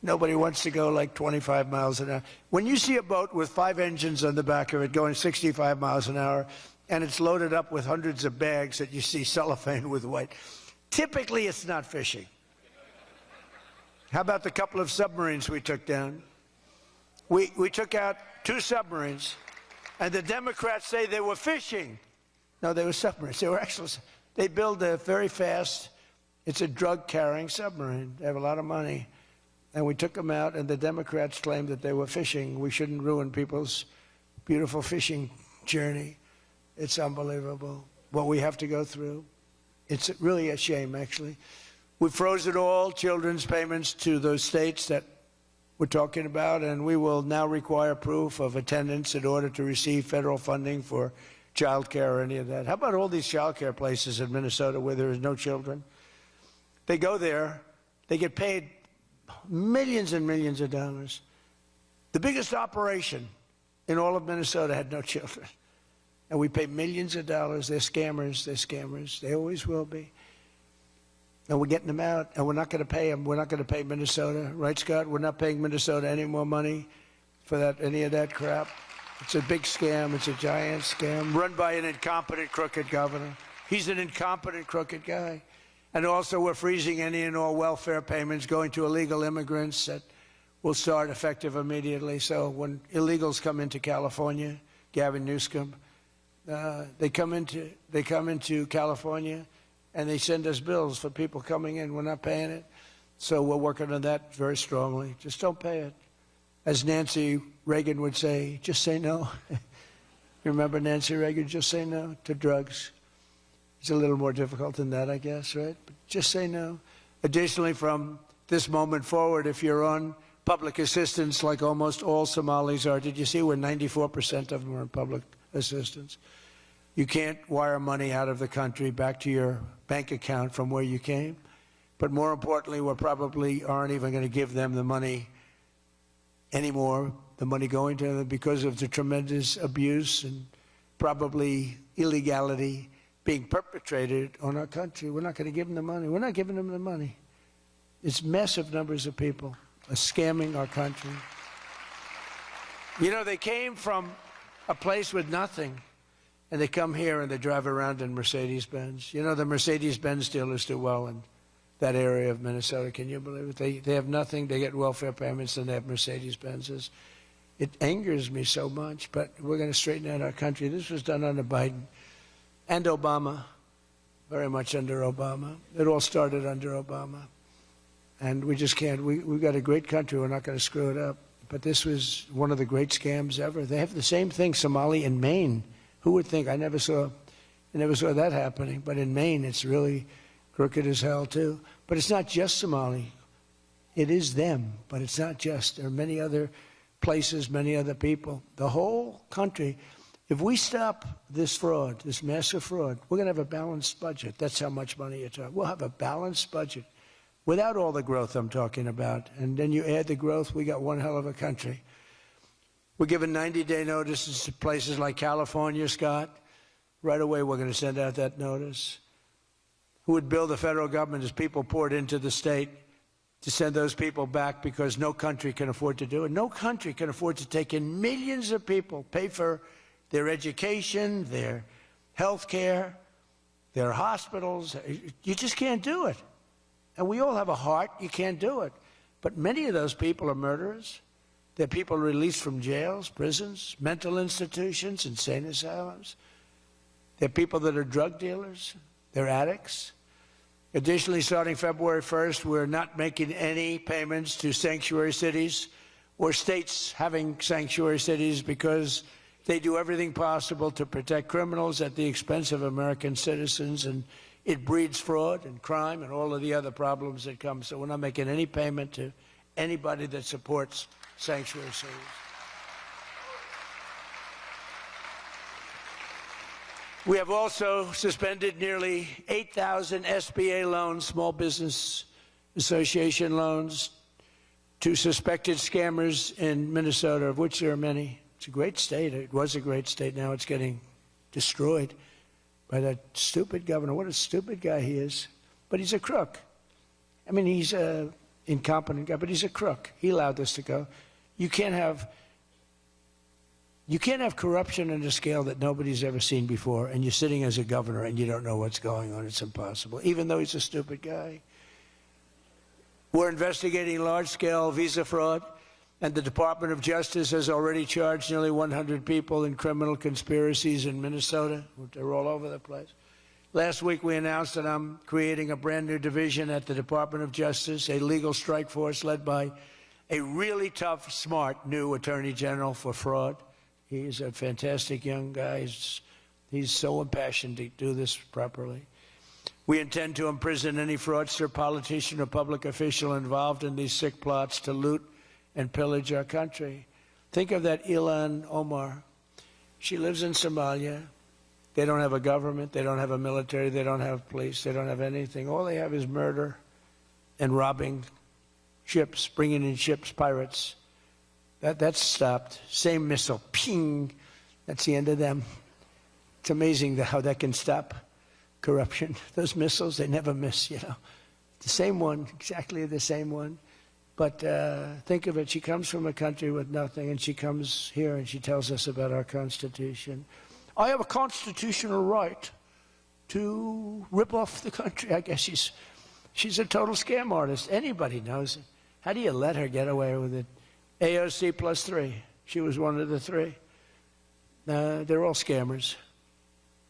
Nobody wants to go like 25 miles an hour. When you see a boat with 5 engines on the back of it going 65 miles an hour, and it's loaded up with hundreds of bags that you see cellophane with white, typically it's not fishing. How about the couple of submarines we took down? We took out 2 submarines, and the Democrats say they were fishing. No, they were submarines. They were actually, they build a very fast, it's a drug-carrying submarine. They have a lot of money. And we took them out, and the Democrats claimed that they were fishing. We shouldn't ruin people's beautiful fishing journey. It's unbelievable what we have to go through. It's really a shame, actually. We froze it all, children's payments to those states that we're talking about, and we will now require proof of attendance in order to receive federal funding for child care or any of that. How about all these child care places in Minnesota where there is no children? They go there, they get paid millions and millions of dollars. The biggest operation in all of Minnesota had no children. And we pay millions of dollars. They're scammers. They're scammers. They always will be. And we're getting them out, and we're not going to pay them. We're not going to pay Minnesota. Right, Scott? We're not paying Minnesota any more money for any of that crap. It's a big scam. It's a giant scam run by an incompetent, crooked governor. He's an incompetent, crooked guy. And also, we're freezing any and all welfare payments going to illegal immigrants that will start effective immediately. So when illegals come into California, Gavin Newsom, they come into California, and they send us bills for people coming in. We're not paying it. So we're working on that very strongly. Just don't pay it. As Nancy Reagan would say, just say no. You remember Nancy Reagan? Just say no to drugs. It's a little more difficult than that, I guess, right? But just say no. Additionally, from this moment forward, if you're on public assistance, like almost all Somalis are, did you see where 94% of them are on public assistance? You can't wire money out of the country back to your bank account from where you came. But more importantly, we probably aren't even going to give them the money anymore, the money going to them, because of the tremendous abuse and probably illegality being perpetrated on our country. We're not going to give them the money. We're not giving them the money. It's massive numbers of people are scamming our country. You know, they came from a place with nothing, and they come here and they drive around in Mercedes-Benz. You know, the Mercedes-Benz dealers do well in that area of Minnesota. Can you believe it? They have nothing. They get welfare payments and they have Mercedes-Benzes. It angers me so much, but we're going to straighten out our country. This was done under Biden and Obama, very much under Obama. It all started under Obama. And we just can't. We've got a great country. We're not going to screw it up. But this was one of the great scams ever. They have the same thing, Somali in Maine. Who would think? I never saw that happening. But in Maine, it's really crooked as hell, too. But it's not just Somali. It is them, but it's not just. There are many other places, many other people. The whole country, if we stop this fraud, this massive fraud, we're going to have a balanced budget. That's how much money you're talking. We'll have a balanced budget without all the growth I'm talking about. And then you add the growth, we got one hell of a country. We're giving 90-day notices to places like California, Scott. Right away, we're going to send out that notice. Who would bill the federal government as people poured into the state to send those people back because no country can afford to do it? No country can afford to take in millions of people, pay for their education, their health care, their hospitals. You just can't do it. And we all have a heart. You can't do it. But many of those people are murderers. They're people released from jails, prisons, mental institutions, insane asylums. They're people that are drug dealers. They're addicts. Additionally, starting February 1st, we're not making any payments to sanctuary cities or states having sanctuary cities because they do everything possible to protect criminals at the expense of American citizens, and it breeds fraud and crime and all of the other problems that come. So we're not making any payment to anybody that supports sanctuary cities. We have also suspended nearly 8,000 SBA loans, Small Business Association loans, to suspected scammers in Minnesota, of which there are many. It's a great state. It was a great state. Now it's getting destroyed by that stupid governor. What a stupid guy he is. But he's a crook. I mean, he's an incompetent guy, but he's a crook. He allowed this to go. You can't have corruption on a scale that nobody's ever seen before, and you're sitting as a governor and you don't know what's going on. It's impossible, even though he's a stupid guy. We're investigating large-scale visa fraud, and the Department of Justice has already charged nearly 100 people in criminal conspiracies in Minnesota. They're all over the place. Last week, we announced that I'm creating a brand-new division at the Department of Justice, a legal strike force led by a really tough, smart new Attorney General for fraud. He's a fantastic young guy. He's so impassioned to do this properly. We intend to imprison any fraudster, politician, or public official involved in these sick plots to loot and pillage our country. Think of that Ilan Omar. She lives in Somalia. They don't have a government. They don't have a military. They don't have police. They don't have anything. All they have is murder and robbing ships, bringing in ships, pirates. That's stopped. Same missile, ping. That's the end of them. It's amazing how that can stop corruption. Those missiles, they never miss, you know. The same one, exactly the same one. But think of it. She comes from a country with nothing, and she comes here and she tells us about our Constitution. I have a constitutional right to rip off the country. I guess she's a total scam artist. Anybody knows it. How do you let her get away with it? AOC +3. She was one of the three. They're all scammers.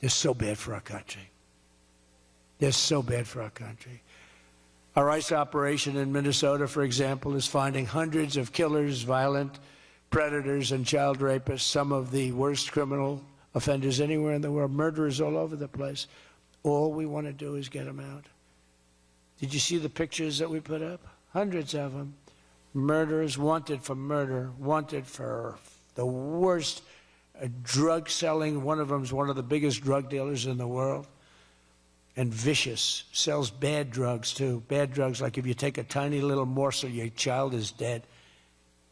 They're so bad for our country. They're so bad for our country. Our ICE operation in Minnesota, for example, is finding hundreds of killers, violent predators, and child rapists, some of the worst criminal offenders anywhere in the world, murderers all over the place. All we want to do is get them out. Did you see the pictures that we put up? Hundreds of them. Murderers wanted for murder, wanted for the worst drug selling. One of them is one of the biggest drug dealers in the world. And vicious, sells bad drugs too. Bad drugs, like if you take a tiny little morsel, your child is dead.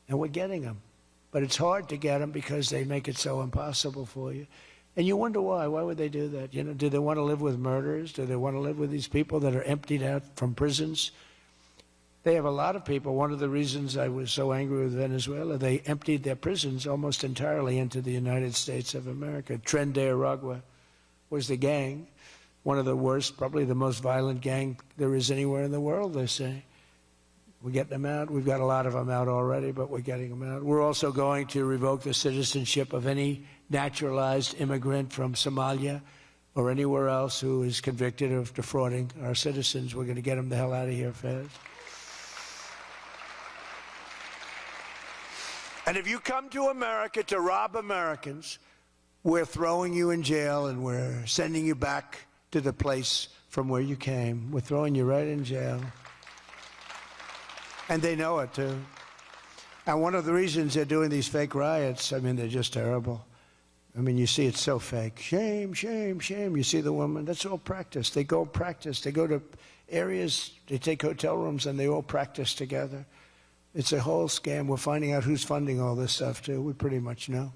And we're getting them. But it's hard to get them because they make it so impossible for you. And you wonder why. Why would they do that? You know, do they want to live with murderers? Do they want to live with these people that are emptied out from prisons? They have a lot of people. One of the reasons I was so angry with Venezuela, they emptied their prisons almost entirely into the United States of America. Tren de Aragua was the gang. one of the worst, probably the most violent gang there is anywhere in the world, they say. We're getting them out. We've got a lot of them out already, but we're getting them out. We're also going to revoke the citizenship of any naturalized immigrant from Somalia or anywhere else who is convicted of defrauding our citizens. We're going to get them the hell out of here fast. And if you come to America to rob Americans, we're throwing you in jail and we're sending you back to the place from where you came. We're throwing you right in jail. And they know it, too. And one of the reasons they're doing these fake riots, I mean, they're just terrible. I mean, you see it's so fake. Shame, shame, shame. You see the woman, that's all practice. They go practice. They go to areas, they take hotel rooms, and they all practice together. It's a whole scam. We're finding out who's funding all this stuff, too. We pretty much know.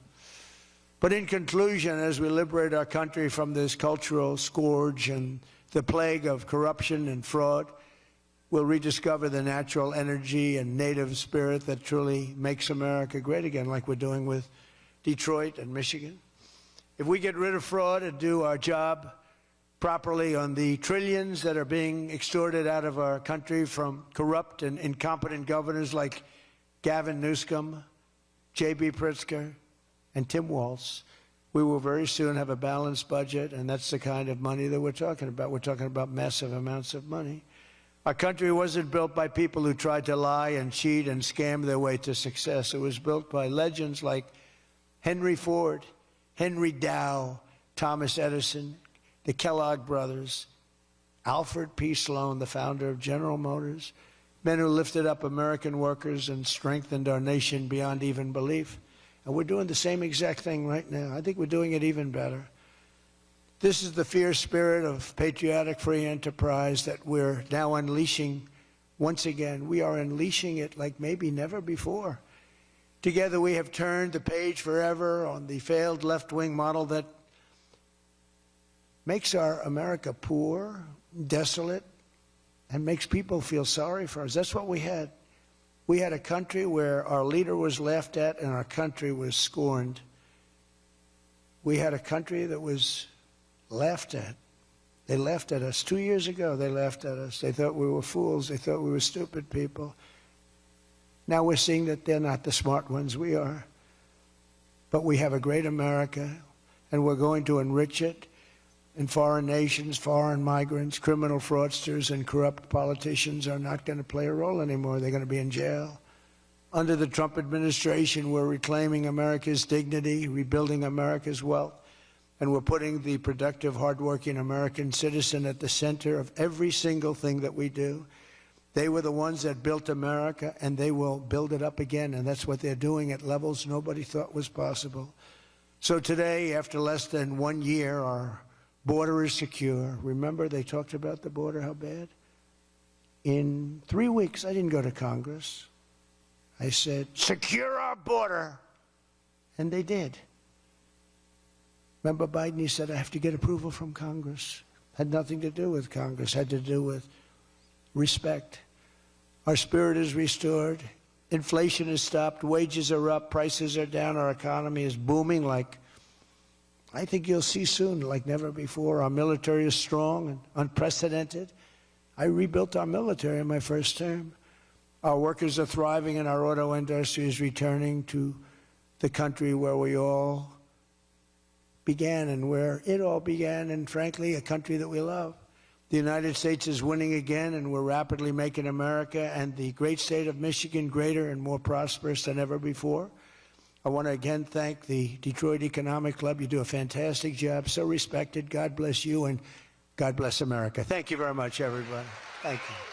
But in conclusion, as we liberate our country from this cultural scourge and the plague of corruption and fraud, we'll rediscover the natural energy and native spirit that truly makes America great again, like we're doing with Detroit and Michigan. If we get rid of fraud and do our job properly on the trillions that are being extorted out of our country from corrupt and incompetent governors like Gavin Newsom, J.B. Pritzker, and Tim Walz, we will very soon have a balanced budget, and that's the kind of money that we're talking about. We're talking about massive amounts of money. Our country wasn't built by people who tried to lie and cheat and scam their way to success. It was built by legends like Henry Ford, Henry Dow, Thomas Edison, the Kellogg brothers, Alfred P. Sloan, the founder of General Motors, men who lifted up American workers and strengthened our nation beyond even belief. And we're doing the same exact thing right now. I think we're doing it even better. This is the fierce spirit of patriotic free enterprise that we're now unleashing once again. We are unleashing it like maybe never before. Together we have turned the page forever on the failed left-wing model that makes our America poor, desolate, and makes people feel sorry for us. That's what we had. We had a country where our leader was laughed at and our country was scorned. We had a country that was laughed at. They laughed at us. 2 years ago, they laughed at us. They thought we were fools. They thought we were stupid people. Now we're seeing that they're not the smart ones. We are. But we have a great America, and we're going to enrich it. And foreign nations, foreign migrants, criminal fraudsters, and corrupt politicians are not going to play a role anymore. They're going to be in jail. Under the Trump administration, we're reclaiming America's dignity, rebuilding America's wealth. And we're putting the productive, hardworking American citizen at the center of every single thing that we do. They were the ones that built America, and they will build it up again. And that's what they're doing at levels nobody thought was possible. So today, after less than 1 year, our border is secure. Remember, they talked about the border, how bad? In 3 weeks, I didn't go to Congress. I said, secure our border. And they did. Remember Biden, he said, I have to get approval from Congress. Had nothing to do with Congress, had to do with respect. Our spirit is restored. Inflation is stopped. Wages are up. Prices are down. Our economy is booming like I think you'll see soon, like never before. Our military is strong and unprecedented. I rebuilt our military in my first term. Our workers are thriving and our auto industry is returning to the country where we all began and where it all began, and frankly, a country that we love. The United States is winning again, and we're rapidly making America and the great state of Michigan greater and more prosperous than ever before. I want to again thank the Detroit Economic Club. You do a fantastic job, so respected. God bless you, and God bless America. Thank you very much, everybody. Thank you.